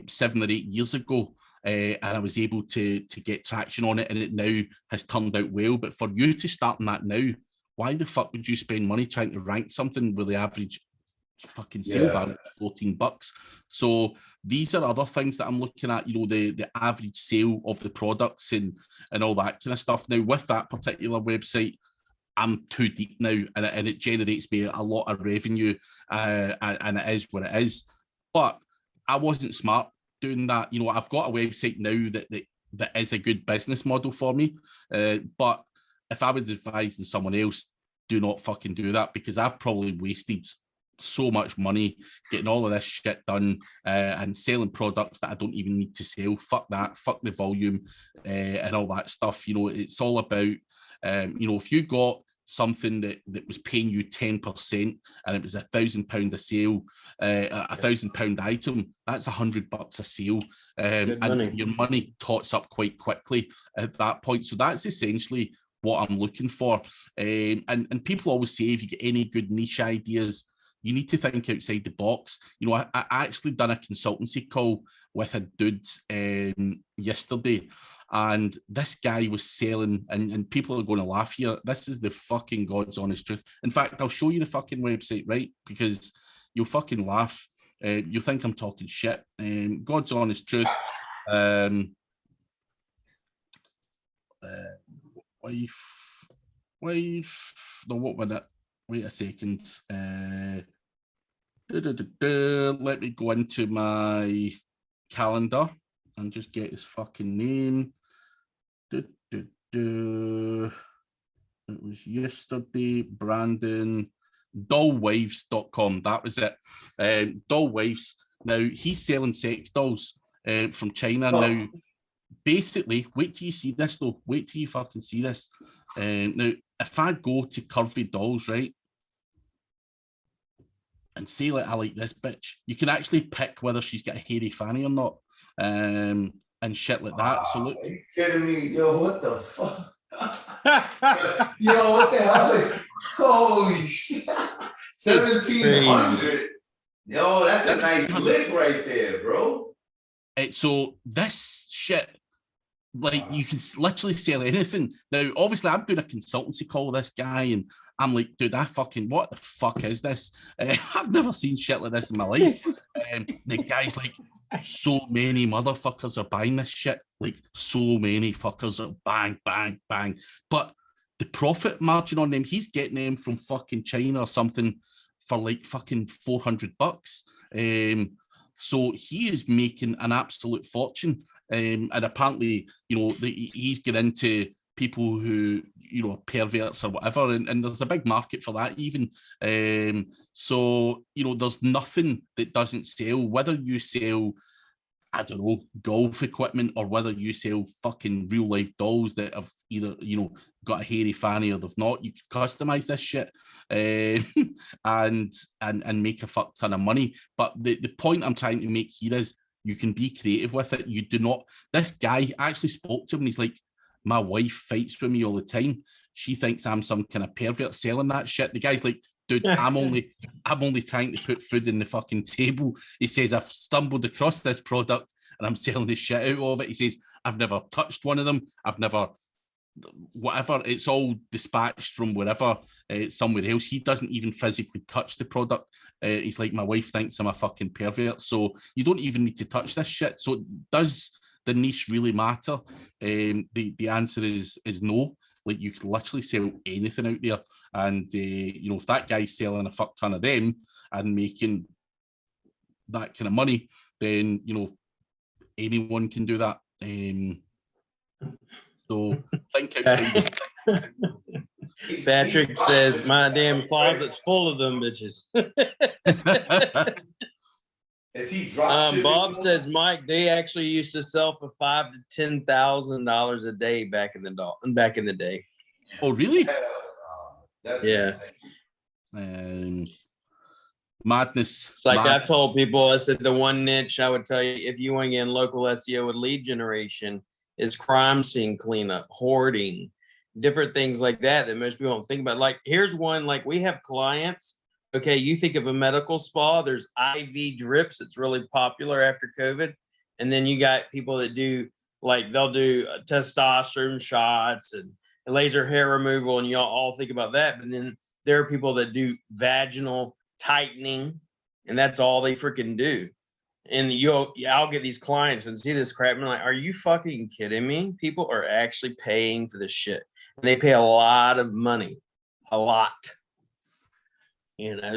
7 or 8 years ago, and I was able to get traction on it, and it now has turned out well. But for you to start on that now, why the fuck would you spend money trying to rank something where the average fucking sale value is $14? So these are other things that I'm looking at, you know, the average sale of the products and all that kind of stuff. Now, with that particular website, I'm too deep now, and it generates me a lot of revenue, and it is what it is. But I wasn't smart doing that. You know, I've got a website now that is a good business model for me. But if I was advising someone else, do not fucking do that, because I've probably wasted so much money getting all of this shit done and selling products that I don't even need to sell. Fuck that. Fuck the volume and all that stuff. You know, it's all about, you know, if you got something that was paying you 10% and it was £1,000 a sale, £1,000 item, that's $100 a sale, and your money tots up quite quickly at that point. So that's essentially what I'm looking for. And people always say, if you get any good niche ideas, you need to think outside the box. You know, I actually done a consultancy call with a dude yesterday, and this guy was selling, and people are going to laugh here. This is the fucking God's honest truth. In fact, I'll show you the fucking website, right? Because you'll fucking laugh. You'll think I'm talking shit. God's honest truth. Wife. No, what minute? Wait a second. Let me go into my calendar and just get his fucking name. It was yesterday. Brandon. dollwives.com. That was it. Doll Wives. Now, he's selling sex dolls from China. Now, basically, wait till you see this, though. Wait till you fucking see this. Now, if I go to Curvy Dolls, right, and say, like, I like this bitch, you can actually pick whether she's got a hairy fanny or not, and shit like that. So, look. Are you kidding me? Yo, what the fuck? Yo, what the hell? Holy shit. 1,700. Yo, that's a nice lick right there, bro. So this shit, like, you can literally sell anything. Now, obviously, I'm doing a consultancy call with this guy, and I'm like, dude, what the fuck is this? I've never seen shit like this in my life. The guy's like, so many motherfuckers are buying this shit. Like, so many fuckers are bang, bang, bang. But the profit margin on them, he's getting them from fucking China or something for like fucking $400. So he is making an absolute fortune. And apparently, he's getting into people who, perverts or whatever. And there's a big market for that even. So, there's nothing that doesn't sell, whether you sell, I don't know, golf equipment, or whether you sell fucking real life dolls that have either, got a hairy fanny or they've not. You can customize this shit and make a fuck ton of money. But the point I'm trying to make here is you can be creative with it. You do not. This guy, I actually spoke to him and he's like, my wife fights with me all the time. She thinks I'm some kind of pervert selling that shit. The guy's like, dude, I'm only trying to put food in the fucking table. He says, I've stumbled across this product and I'm selling the shit out of it. He says, I've never touched one of them. I've never, whatever. It's all dispatched from wherever, somewhere else. He doesn't even physically touch the product. He's like, my wife thinks I'm a fucking pervert. So you don't even need to touch this shit. So does the niche really matter? The answer is no. Like, you can literally sell anything out there. And, if that guy's selling a fuck ton of them and making that kind of money, then, anyone can do that. So think outside. Patrick says, my damn closet's full of them bitches. Is he drop Bob says, Mike, they actually used to sell for $5,000 to $10,000 a day back in the day. Oh, really? That's yeah. Madness. It's like I've told people, I said the one niche I would tell you if you want to get in local SEO with lead generation is crime scene cleanup, hoarding, different things like that most people don't think about. Like, here's one, like, we have clients. Okay, you think of a medical spa, there's IV drips. It's really popular after COVID. And then you got people that do, like, they'll do testosterone shots and laser hair removal. And y'all all think about that. But then there are people that do vaginal tightening, and that's all they freaking do. And I'll get these clients and see this crap. And I'm like, are you fucking kidding me? People are actually paying for this shit. And they pay a lot of money, a lot.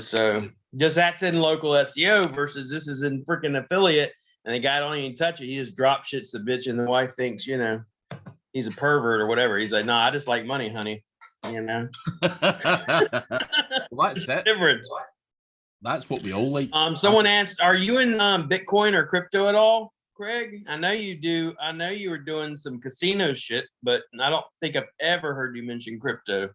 So just that's in local SEO versus this is in freaking affiliate, and the guy don't even touch it. He just drop shits the bitch, and the wife thinks, he's a pervert or whatever. He's like, no, I just like money, honey. Well, that's it. Different. That's what we all like. Someone asked, are you in Bitcoin or crypto at all, Craig? I know you do. I know you were doing some casino shit, but I don't think I've ever heard you mention crypto.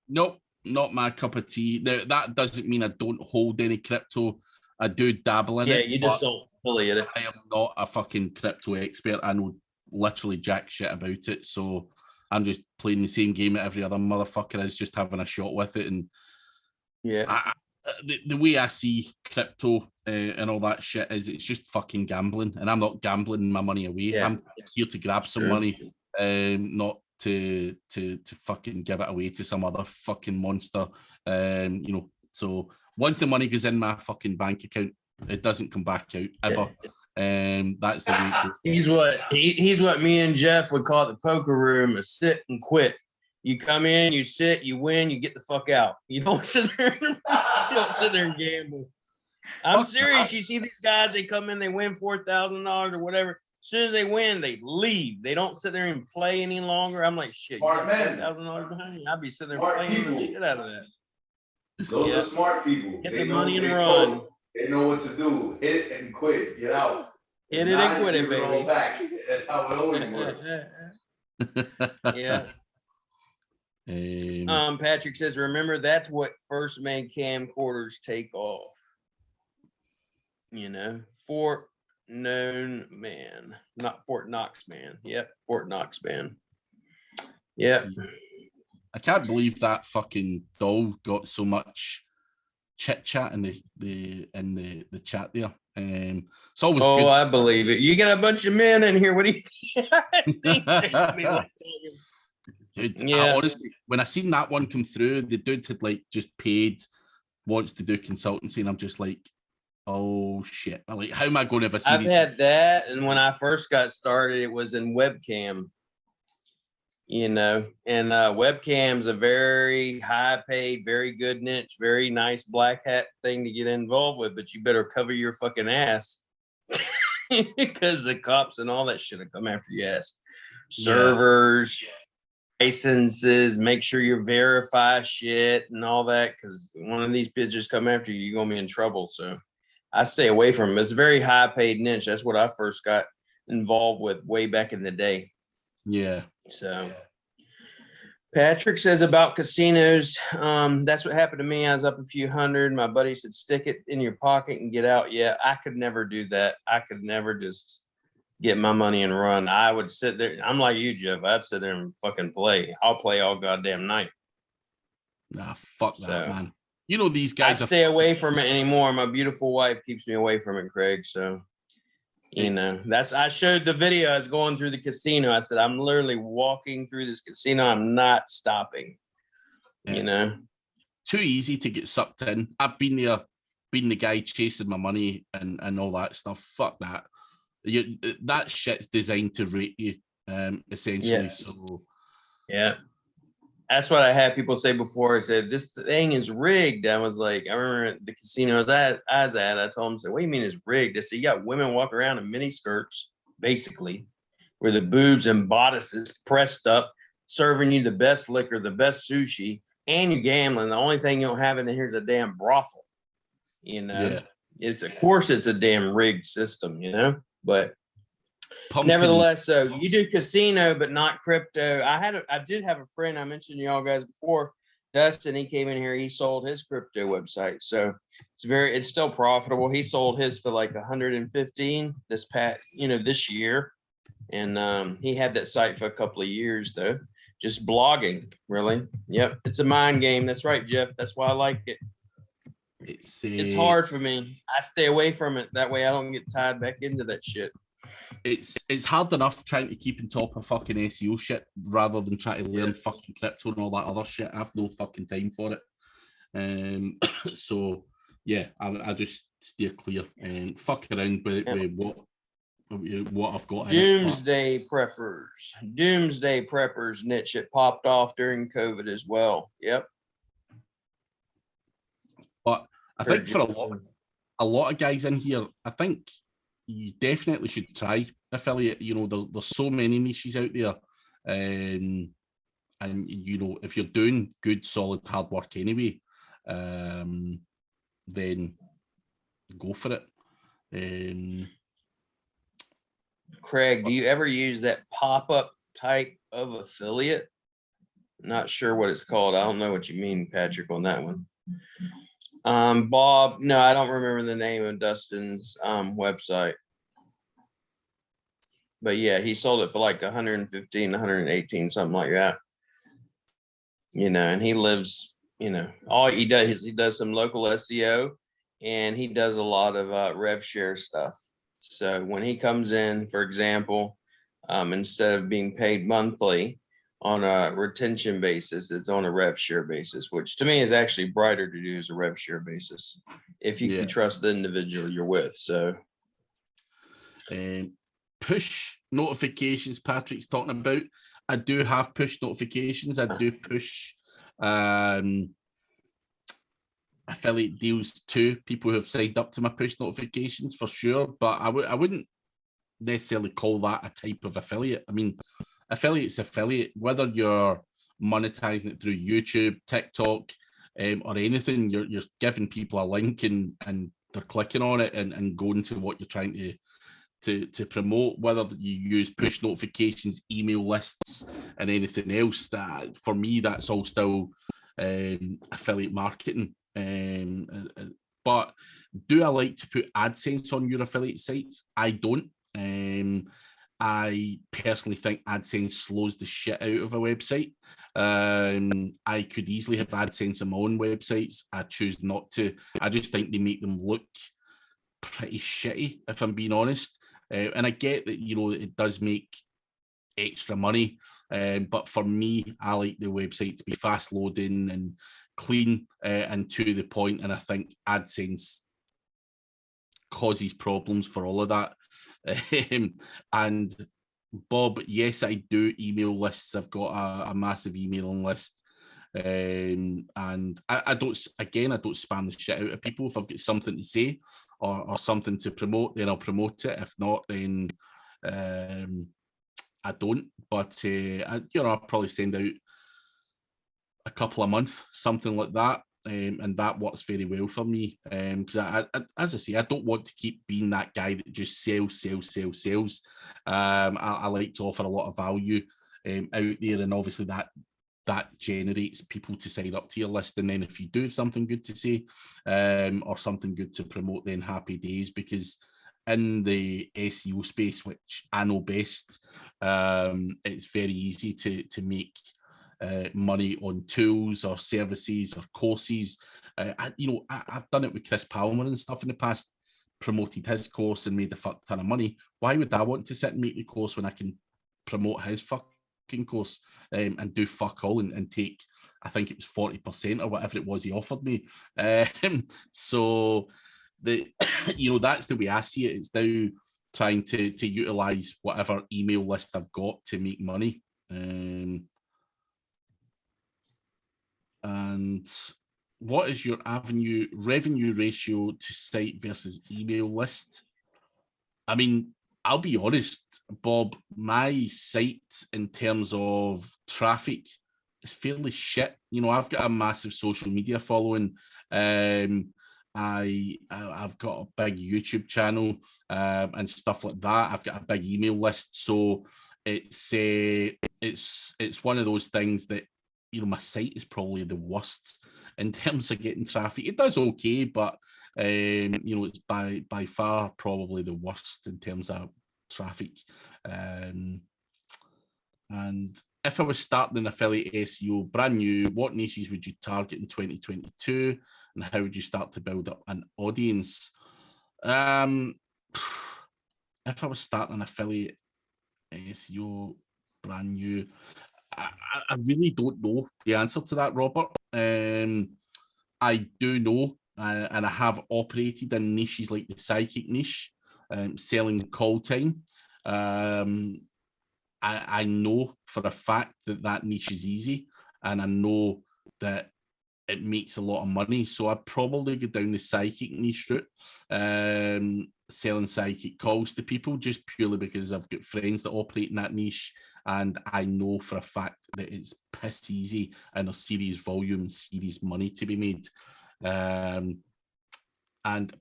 Nope. Not my cup of tea. Now, that doesn't mean I don't hold any crypto. I do dabble in it. Yeah, you just don't fully in it. I am not a fucking crypto expert. I know literally jack shit about it. So I'm just playing the same game that every other motherfucker is, just having a shot with it. And yeah, the way I see crypto and all that shit is it's just fucking gambling. And I'm not gambling my money away. Yeah. I'm here to grab some money, not to fucking give it away to some other fucking monster. So once the money goes in my fucking bank account, it doesn't come back out ever. That's the way. He's what me and Jeff would call the poker room, a sit and quit. You come in, you sit, you win, you get the fuck out. You don't sit there and gamble. I'm serious. You see these guys, they come in, they win $4,000 or whatever. As soon as they win, they leave. They don't sit there and play any longer. I'm like, shit, you got $4,000 behind you. I'd be sitting there playing the shit out of that. Those are smart people. Get They the know money and they run. know, they know what to do. Hit and quit. Get out. Hit it and quit it, Give it all baby. back. That's how it always works. Yeah. Patrick says, remember, that's what first made camcorders take off. You know, Fort Known Man, not Fort Knox Man. Yep, Fort Knox Man. Yep. I can't believe that fucking doll got so much chit chat in the chat there. It's always good. I believe it. You got a bunch of men in here. What do you think? I honestly, when I seen that one come through, the dude had like just paid, wants to do consultancy, and I'm just like, oh shit! I'm like, how am I going to ever see? I've had that, and when I first got started, it was in webcam. You know, and webcam's a very high paid, very good niche, very nice black hat thing to get involved with, but you better cover your fucking ass because the cops and all that shit will come after your ass. Servers, licenses, make sure you verify shit and all that, because one of these bitches come after you, you're gonna be in trouble. So I stay away from them. It's a very high paid niche. That's what I first got involved with way back in the day. Yeah. So Patrick says about casinos, that's what happened to me. I was up a few hundred. My buddy said, stick it in your pocket and get out. Yeah, I could never do that. I could never just get my money and run. I would sit there. I'm like you, Jeff. I'd sit there and fucking play. I'll play all goddamn night. Nah, fuck that, man. You know, these guys. I stay away from it anymore. My beautiful wife keeps me away from it, Craig. So you know, I showed the video. I was going through the casino. I said, I'm literally walking through this casino. I'm not stopping. You know, too easy to get sucked in. I've been there, been the guy chasing my money and all that stuff. Fuck that. That shit's designed to rate you, essentially. So yeah. That's what I had people say before. I said, this thing is rigged. I was like, I remember at the casino I was at, I told them, what do you mean it's rigged? I said, you got women walking around in mini skirts, basically, where the boobs and bodices pressed up, serving you the best liquor, the best sushi, and you're gambling. The only thing you don't have in here is a damn brothel. You know, of course it's a damn rigged system, you know, but nevertheless, so you do casino, but not crypto. I did have a friend, I mentioned to y'all guys before, Dustin. He came in here. He sold his crypto website, so it's still profitable. He sold his for like 115 this year, and he had that site for a couple of years though, just blogging. Really, yep, it's a mind game. That's right, Jeff. That's why I like it. It's hard for me. I stay away from it. That way, I don't get tied back into that shit. It's hard enough trying to keep on top of fucking SEO shit rather than trying to learn fucking crypto and all that other shit. I have no fucking time for it. So yeah, I just steer clear and fuck around with what I've got. Doomsday preppers niche. It popped off during COVID as well. Yep. But I think for a lot of guys in here, I think you definitely should try affiliate. You know, there's so many niches out there, and you know, if you're doing good, solid, hard work anyway, then go for it. Craig, do you ever use that pop-up type of affiliate? Not sure what it's called. I don't know what you mean, Patrick, on that one. Bob, no, I don't remember the name of Dustin's website. But yeah, he sold it for like 115, 118, something like that. You know, and he lives, you know, all he does is he does some local SEO, and he does a lot of rev share stuff. So when he comes in, for example, instead of being paid monthly on a retention basis, it's on a rev share basis, which to me is actually brighter to do as a rev share basis if you can trust the individual you're with. So push notifications Patrick's talking about. I do have push notifications. I do push affiliate deals to people who have signed up to my push notifications for sure, but I wouldn't necessarily call that a type of affiliate. I mean, affiliate's affiliate, whether you're monetizing it through YouTube, TikTok, or anything. You're giving people a link and they're clicking on it and going to what you're trying to promote, whether you use push notifications, email lists, and anything else. That for me, that's all still affiliate marketing. But do I like to put AdSense on your affiliate sites? I don't. I personally think AdSense slows the shit out of a website. I could easily have AdSense on my own websites. I choose not to. I just think they make them look pretty shitty, if I'm being honest. And I get that, you know, it does make extra money. But for me, I like the website to be fast loading and clean and to the point. And I think AdSense causes problems for all of that. And Bob, yes, I do email lists. I've got a massive emailing list. And I don't spam the shit out of people. If I've got something to say or something to promote, then I'll promote it. If not, then I don't. But I'll probably send out a couple a month, something like that. And that works very well for me. Because I, as I say, I don't want to keep being that guy that just sells. I like to offer a lot of value out there, and obviously that generates people to sign up to your list. And then if you do have something good to say or something good to promote, then happy days. Because in the SEO space, which I know best, it's very easy to make money on tools or services or courses. I've done it with Chris Palmer and stuff in the past, promoted his course and made a fuck ton of money. Why would I want to sit and make the course when I can promote his fucking course and do fuck all and take, I think it was 40% or whatever it was he offered me. So that's the way I see it. It's now trying to utilize whatever email list I've got to make money. And what is your revenue ratio to site versus email list? I mean, I'll be honest, Bob, my site in terms of traffic is fairly shit. You know, I've got a massive social media following. I've got a big YouTube channel and stuff like that. I've got a big email list. So it's one of those things that, you know, my site is probably the worst in terms of getting traffic. It does okay, but it's by far probably the worst in terms of traffic. And if I was starting an affiliate SEO brand new, what niches would you target in 2022, and how would you start to build up an audience? If I was starting an affiliate SEO brand new, I really don't know the answer to that, Robert. I do know, and I have operated in niches like the psychic niche, selling call time. I know for a fact that niche is easy, and I know that it makes a lot of money. So I'd probably go down the psychic niche route, selling psychic calls to people, just purely because I've got friends that operate in that niche, and I know for a fact that it's piss easy and a serious volume, serious money to be made. And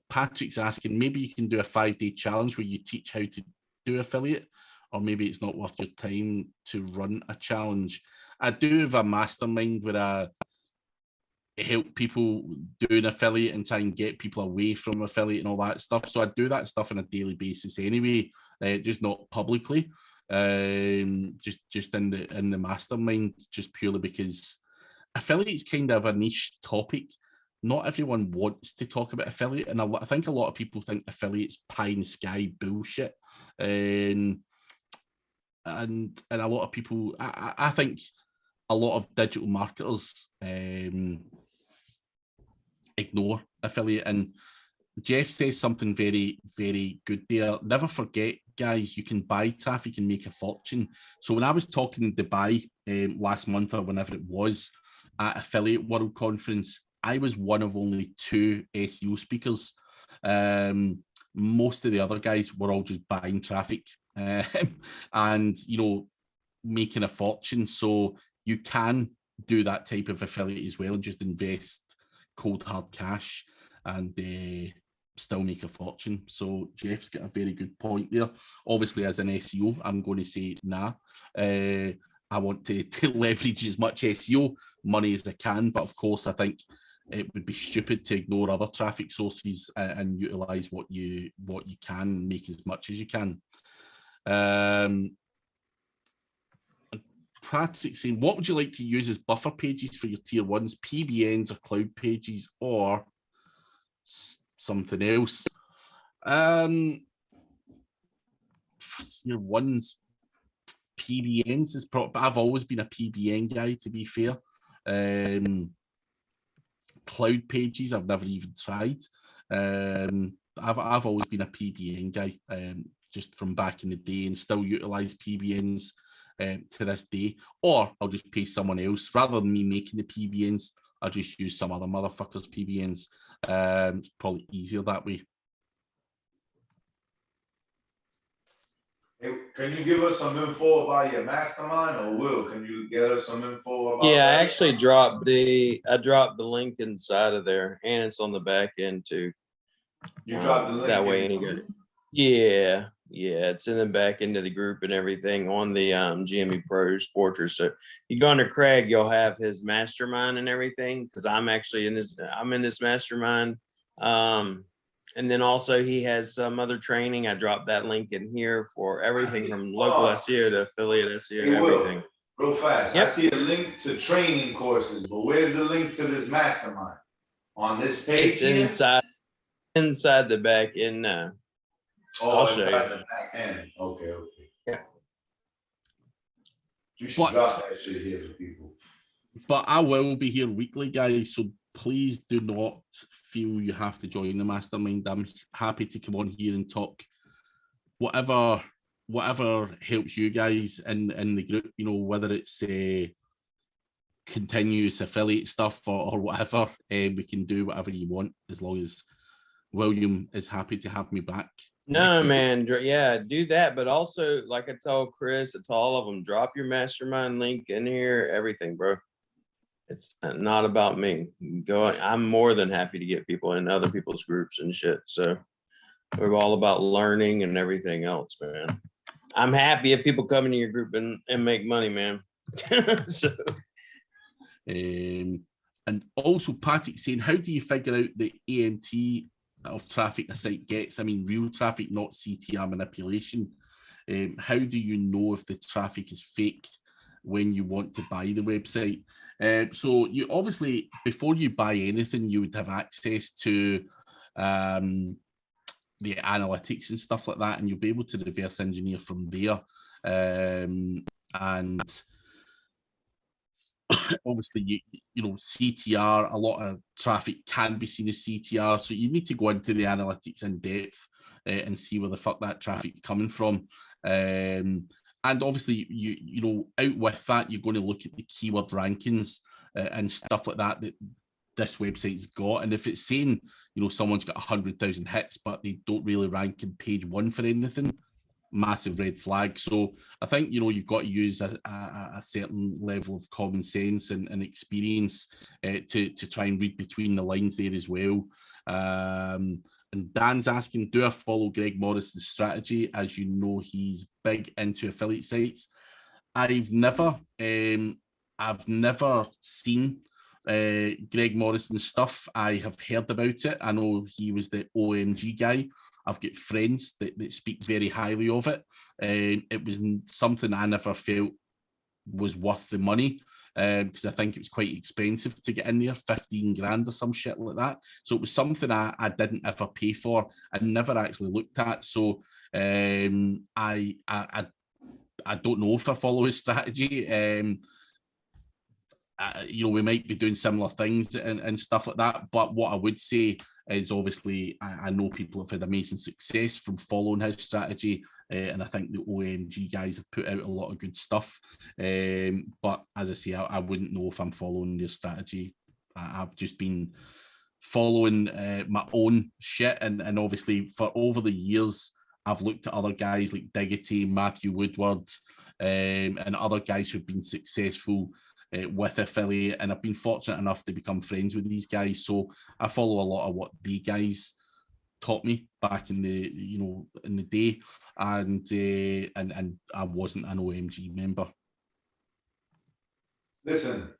Patrick's asking, maybe you can do a 5-day challenge where you teach how to do affiliate, or maybe it's not worth your time to run a challenge. I do have a mastermind where I help people do an affiliate and try and get people away from affiliate and all that stuff. So I do that stuff on a daily basis anyway, just not publicly, just in the mastermind, just purely because affiliate is kind of a niche topic. Not everyone wants to talk about affiliate, and I think a lot of people think affiliate's pie in the sky bullshit, and a lot of people, I think a lot of digital marketers ignore affiliate. And Jeff says something very, very good there. Never forget, guys, you can buy traffic and make a fortune. So when I was talking in Dubai last month or whenever it was at Affiliate World Conference, I was one of only 2 SEO speakers. Most of the other guys were all just buying traffic and, making a fortune. So you can do that type of affiliate as well and just invest cold hard cash and still make a fortune. So Jeff's got a very good point there. Obviously, as an SEO, I'm going to say nah. I want to leverage as much SEO money as I can, but of course, I think it would be stupid to ignore other traffic sources and utilize what you can, make as much as you can. Patrick saying, what would you like to use as buffer pages for your tier ones, PBNs or cloud pages, or something else? Tier ones, PBNs is probably. I've always been a PBN guy, to be fair. Cloud pages, I've never even tried. I've always been a PBN guy, just from back in the day, and still utilize PBNs to this day. Or I'll just pay someone else rather than me making the PBNs. I'll just use some other motherfucker's PBNs. It's probably easier that way. Hey, can you give us some info about your mastermind, or Will? Can you get us some info about? Yeah, that? I actually dropped the link inside of there, and it's on the back end too. You dropped the link that way. Yeah, it's in the back end of the group and everything on the GME Pros Fortress. So you go under Craig, you'll have his mastermind and everything, because I'm actually in this. I'm in this mastermind. And then also he has some other training. I dropped that link in here for everything from local SEO to affiliate SEO and everything. Real fast. Yep. I see a link to training courses, but where's the link to this mastermind? On this page? It's inside the back end. I'll show you. The back end. Okay. Yeah. You should drop that shit here for people. But I will be here weekly, guys, so please do not feel you have to join the mastermind. I'm happy to come on here and talk whatever helps you guys in the group, you know, whether it's continuous affiliate stuff or whatever. We can do whatever you want, as long as William is happy to have me back. No, man. Yeah, do that. But also, like I told Chris, I told all of them, drop your mastermind link in here, everything, bro. It's not about me. I'm more than happy to get people in other people's groups and shit. So we're all about learning and everything else, man. I'm happy if people come into your group and make money, man. So. And also Patrick saying, how do you figure out the AMT of traffic a site gets? I mean, real traffic, not CTR manipulation. How do you know if the traffic is fake when you want to buy the website? So you obviously, before you buy anything, you would have access to the analytics and stuff like that, and you'll be able to reverse engineer from there. And obviously, you know, CTR, a lot of traffic can be seen as CTR, so you need to go into the analytics in depth and see where the fuck that traffic's coming from. And obviously, you know, out with that, you're going to look at the keyword rankings and stuff like that this website's got. And if it's saying, you know, someone's got 100,000 hits, but they don't really rank in page one for anything, massive red flag. So I think, you know, you've got to use a certain level of common sense and experience to try and read between the lines there as well. And Dan's asking, do I follow Greg Morrison's strategy? As you know, he's big into affiliate sites. I've never seen Greg Morrison's stuff. I have heard about it. I know he was the OMG guy. I've got friends that speak very highly of it. It was something I never felt was worth the money, because I think it was quite expensive to get in there, 15 grand or some shit like that. So it was something I didn't ever pay for and never actually looked at. So I don't know if I follow his strategy. You know, we might be doing similar things and stuff like that. But what I would say is, obviously, I know people have had amazing success from following his strategy. And I think the OMG guys have put out a lot of good stuff. But as I say, I wouldn't know if I'm following their strategy. I've just been following my own shit. And obviously, for over the years, I've looked at other guys like Diggity, Matthew Woodward, and other guys who've been successful with affiliate, and I've been fortunate enough to become friends with these guys. So I follow a lot of what the guys taught me back in the in the day, and I wasn't an OMG member. Listen,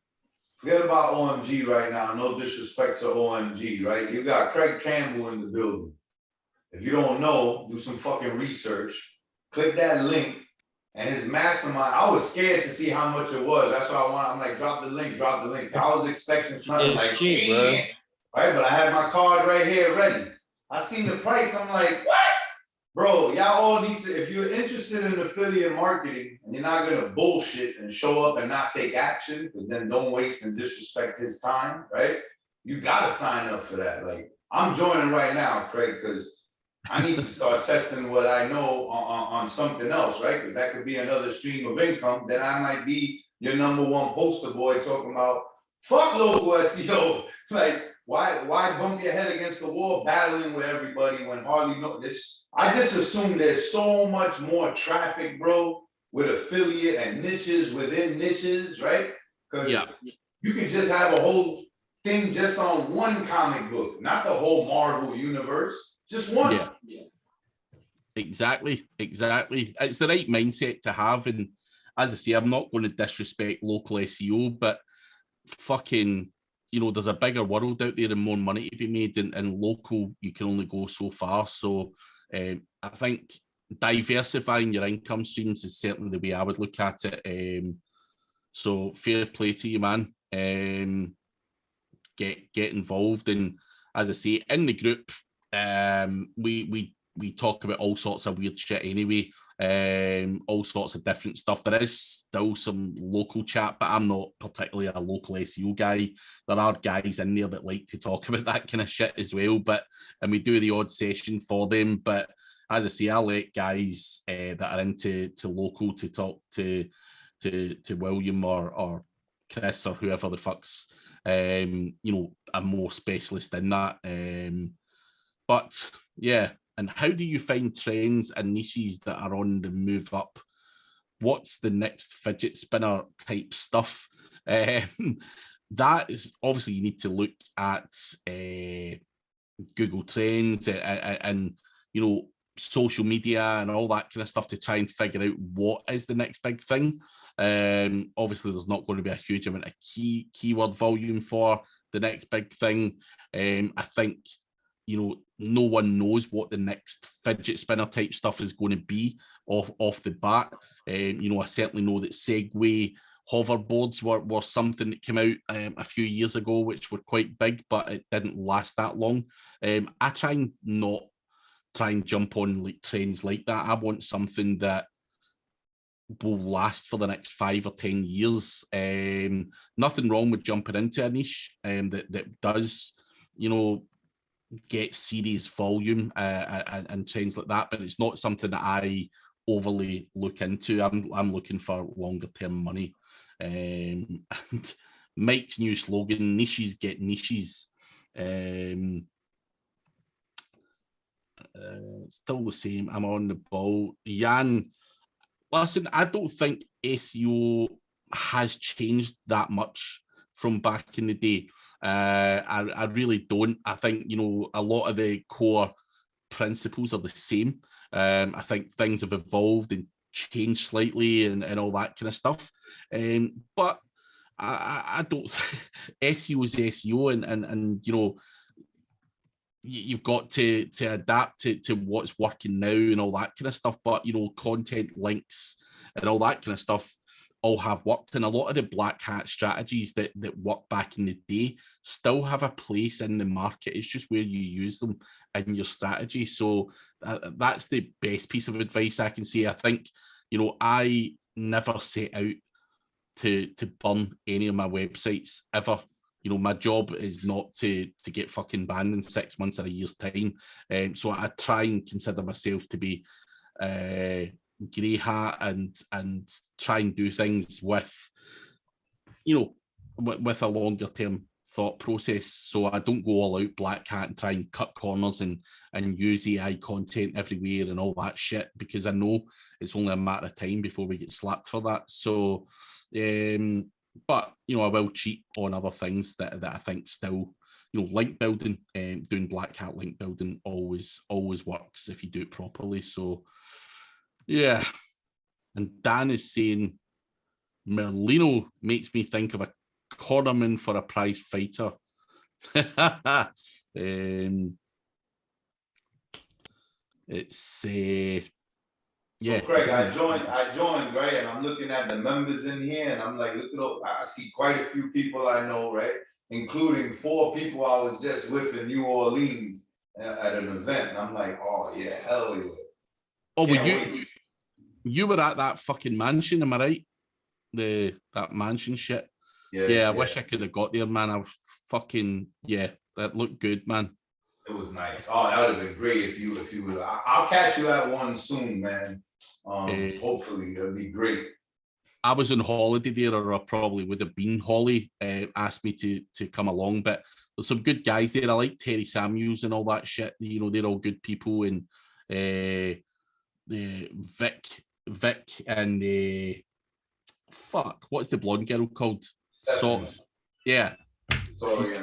forget about OMG right now. No disrespect to OMG, right? You got Craig Campbell in the building. If you don't know, do some fucking research. Click that link. And his mastermind, I was scared to see how much it was. That's why I'm like, drop the link. I was expecting something It's like, cheap, bro. Right? But I had my card right here ready. I seen the price. I'm like, what? Bro, y'all all need to, if you're interested in affiliate marketing and you're not going to bullshit and show up and not take action, because then don't waste and disrespect his time, right? You got to sign up for that. Like, I'm joining right now, Craig, because I need to start testing what I know on something else, right? Because that could be another stream of income. Then I might be your #1 poster boy talking about fuck local SEO. Like, why bump your head against the wall battling with everybody when hardly know this? I just assume there's so much more traffic, bro, with affiliate and niches within niches, right? Because you can just have a whole thing just on one comic book, not the whole Marvel universe. Just one. Yeah. Exactly. It's the right mindset to have. And as I say, I'm not going to disrespect local SEO, but fucking, there's a bigger world out there and more money to be made. And local, you can only go so far. So I think diversifying your income streams is certainly the way I would look at it. So fair play to you, man. Get involved. And as I say, in the group, we talk about all sorts of weird shit anyway, all sorts of different stuff. There is still some local chat, but I'm not particularly a local SEO guy. There are guys in there that like to talk about that kind of shit as well, and we do the odd session for them. But as I say, I let guys that are into local to talk to William or Chris or whoever the fuck's a more specialist in that. But yeah, and how do you find trends and niches that are on the move up? What's the next fidget spinner type stuff? That is obviously you need to look at Google Trends and social media and all that kind of stuff to try and figure out what is the next big thing. Obviously, there's not going to be a huge amount of keyword volume for the next big thing. I think no one knows what the next fidget spinner type stuff is going to be off the bat. I certainly know that Segway hoverboards were something that came out a few years ago, which were quite big, but it didn't last that long. I try and not try and jump on like trends like that. I want something that will last for the next 5 or 10 years. Nothing wrong with jumping into a niche that does, get serious volume and trends like that, but it's not something that I overly look into. I'm looking for longer term money. And Mike's new slogan, niches get niches. Still the same. I'm on the ball. Jan, listen, I don't think SEO has changed that much from back in the day. I really don't. I think, a lot of the core principles are the same. I think things have evolved and changed slightly and all that kind of stuff. But I don't, SEO is SEO and you've got to adapt to what's working now and all that kind of stuff. But, content links and all that kind of stuff all have worked, and a lot of the black hat strategies that worked back in the day still have a place in the market. It's just where you use them in your strategy. So that's the best piece of advice I can say. I think, I never set out to burn any of my websites ever. My job is not to get fucking banned in 6 months or a year's time. So I try and consider myself to be grey hat and try and do things with a longer term thought process. So I don't go all out black hat and try and cut corners and use AI content everywhere and all that shit, because I know it's only a matter of time before we get slapped for that. So But, you know, I will cheat on other things that I think still, you know, link building and doing black hat link building always works if you do it properly. So, yeah. And Dan is saying, Merlino makes me think of a cornerman for a prize fighter. It's yeah. So Craig, I joined, right? And I'm looking at the members in here, and I'm like, look at all, I see quite a few people I know, right? Including 4 people I was just with in New Orleans at an event. And I'm like, oh yeah, hell yeah. Oh, well, you were at that fucking mansion, am I right? That mansion shit. Yeah, I wish I could have got there, man. I fucking, yeah, that looked good, man. It was nice. Oh, that would have been great if you would. I'll catch you at one soon, man. Hopefully it'll be great. I was on holiday there, or I probably would have been. Holly asked me to come along, but there's some good guys there. I like Terry Samuels and all that shit. You know, they're all good people, and the Vic and fuck, what's the blonde girl called? Socks. Yeah. Sorry,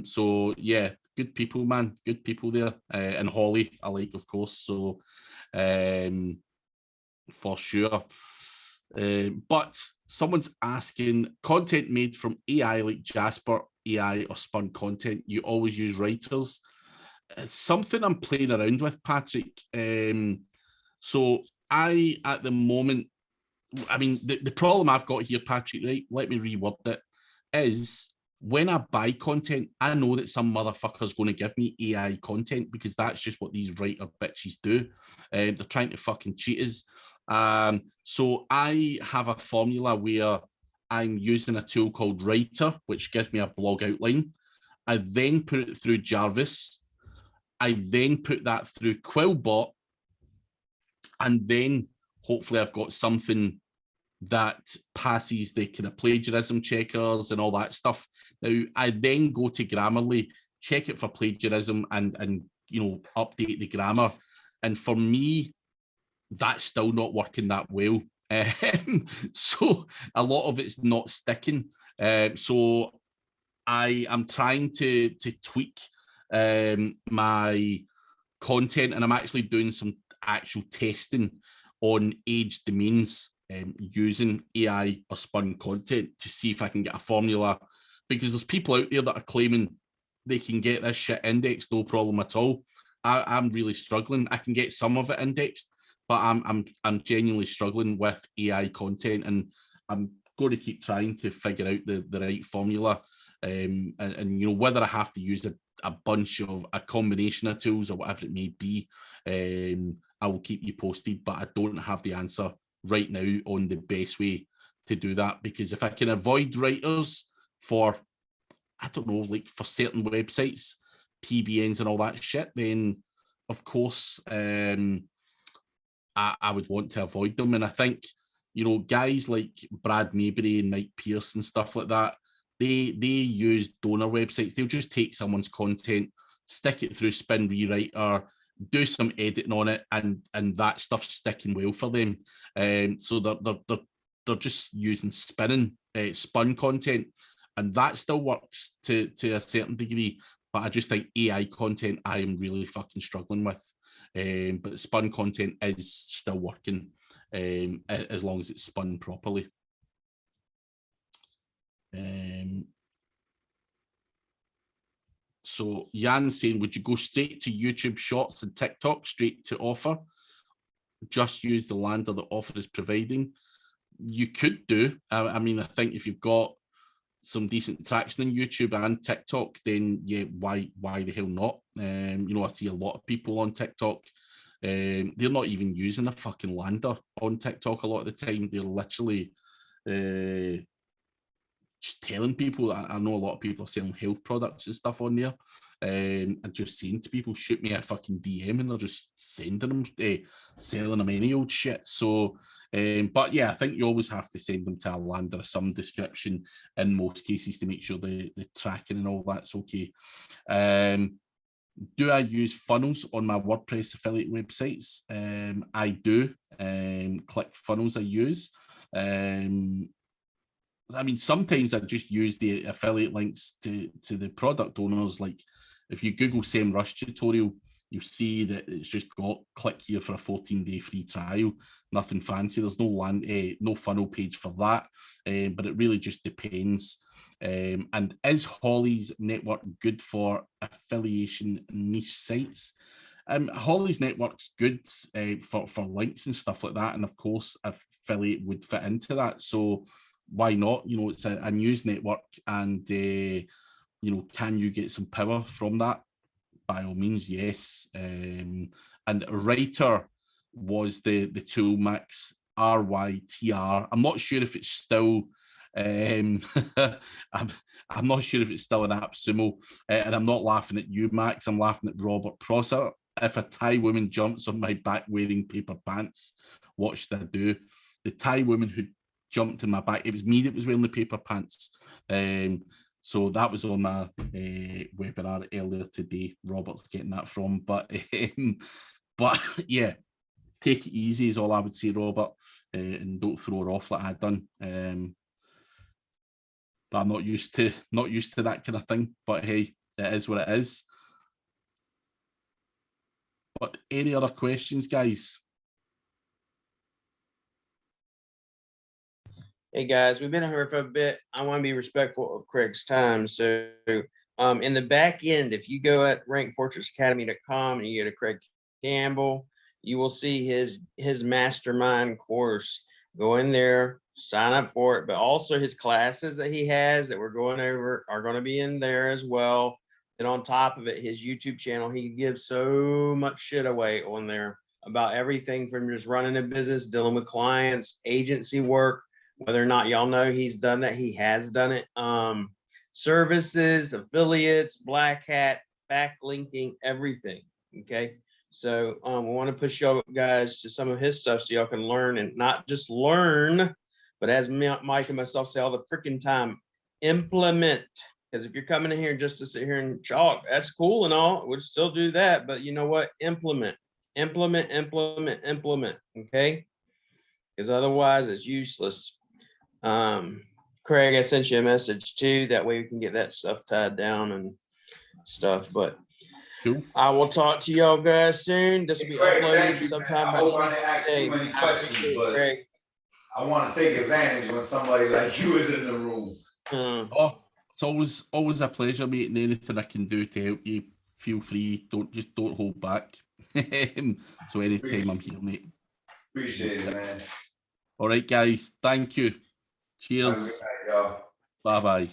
so yeah, good people, man. Good people there. And Holly, I like, of course. So for sure. But someone's asking, content made from AI like Jasper, AI, or spun content, you always use writers. It's something I'm playing around with, Patrick. So I, at the moment, I mean, the problem I've got here, Patrick, right? Let me reword it, is when I buy content, I know that some motherfucker's going to give me AI content because that's just what these writer bitches do. They're trying to fucking cheat us. So I have a formula where I'm using a tool called Writer, which gives me a blog outline. I then put it through Jarvis. I then put that through Quillbot. And then hopefully I've got something that passes the kind of plagiarism checkers and all that stuff. Now, I then go to Grammarly, check it for plagiarism and you know, update the grammar. And for me, that's still not working that well. So a lot of it's not sticking. So I am trying to tweak my content, and I'm actually doing some actual testing on age domains using AI or spun content to see if I can get a formula, because there's people out there that are claiming they can get this shit indexed no problem at all. I'm really struggling. I can get some of it indexed, but I'm genuinely struggling with AI content, and I'm going to keep trying to figure out the right formula, and you know, whether I have to use a bunch of a combination of tools or whatever it may be. I will keep you posted, but I don't have the answer right now on the best way to do that, because if I can avoid writers for, I don't know, like for certain websites, PBNs and all that shit, then of course I would want to avoid them. And I think, you know, guys like Brad Maybury and Mike Pierce and stuff like that, they use donor websites. They'll just take someone's content, stick it through Spin Rewriter, do some editing on it, and that stuff's sticking well for them. So they're just using spun content, and that still works to a certain degree. But I just think AI content I am really fucking struggling with. But spun content is still working as long as it's spun properly. So Jan's saying, would you go straight to YouTube Shorts and TikTok, straight to offer? Just use the lander the offer is providing? You could do. I mean, I think if you've got some decent traction on YouTube and TikTok, then yeah, why the hell not? You know, I see a lot of people on TikTok. They're not even using a fucking lander on TikTok a lot of the time. They're literally just telling people. I know a lot of people are selling health products and stuff on there, and just saying to people, shoot me a fucking DM, and they're just sending them, selling them any old shit. So, but yeah, I think you always have to send them to a lander or some description in most cases to make sure the tracking and all that's okay. Do I use funnels on my WordPress affiliate websites? I do. Click funnels I use. I mean, sometimes I just use the affiliate links to the product owners. Like if you Google SEMrush tutorial, you'll see that it's just got click here for a 14-day free trial. Nothing fancy. There's no funnel page for that, but it really just depends. And is Holly's network good for affiliation niche sites? Holly's network's good for links and stuff like that, and of course, affiliate would fit into that. So why not? You know, it's a news network, and you know, can you get some power from that? By all means, yes. And Writer was the tool, Max, RYTR. I'm not sure if it's still I'm not sure if it's still an AppSumo, and I'm not laughing at you, Max. I'm laughing at Robert Prosser. If a Thai woman jumps on my back wearing paper pants, what should I do? The Thai woman who jumped in my back, it was me that was wearing the paper pants. So that was on my webinar earlier today. Robert's getting that from, but yeah, take it easy is all I would say, Robert, and don't throw her off like I done. But I'm not used to that kind of thing. But hey, it is what it is. But any other questions, guys? Hey guys, we've been here for a bit. I want to be respectful of Craig's time. So in the back end, if you go at rankfortressacademy.com and you go to Craig Campbell, you will see his mastermind course. Go in there, sign up for it, but also his classes that he has that we're going over are going to be in there as well. And on top of it, his YouTube channel, he gives so much shit away on there about everything from just running a business, dealing with clients, agency work, whether or not y'all know he's done that, he has done it. Services, affiliates, black hat, backlinking, everything. Okay. So we want to push y'all guys to some of his stuff so y'all can learn, and not just learn, but as Mike and myself say all the freaking time, implement. Because if you're coming in here just to sit here and chalk, that's cool and all. We'll still do that. But you know what? Implement. Okay. Because otherwise it's useless. Craig, I sent you a message too. That way we can get that stuff tied down and stuff. But cool. I will talk to y'all guys soon. This will be Craig, uploaded sometime. I hope I didn't ask too many questions, but Craig, I want to take advantage when somebody like you is in the room. Oh, it's always a pleasure, mate, and anything I can do to help you, feel free. Don't hold back. So anytime I'm here, mate. Appreciate it, man. All right, guys. Thank you. Cheers. Bye-bye.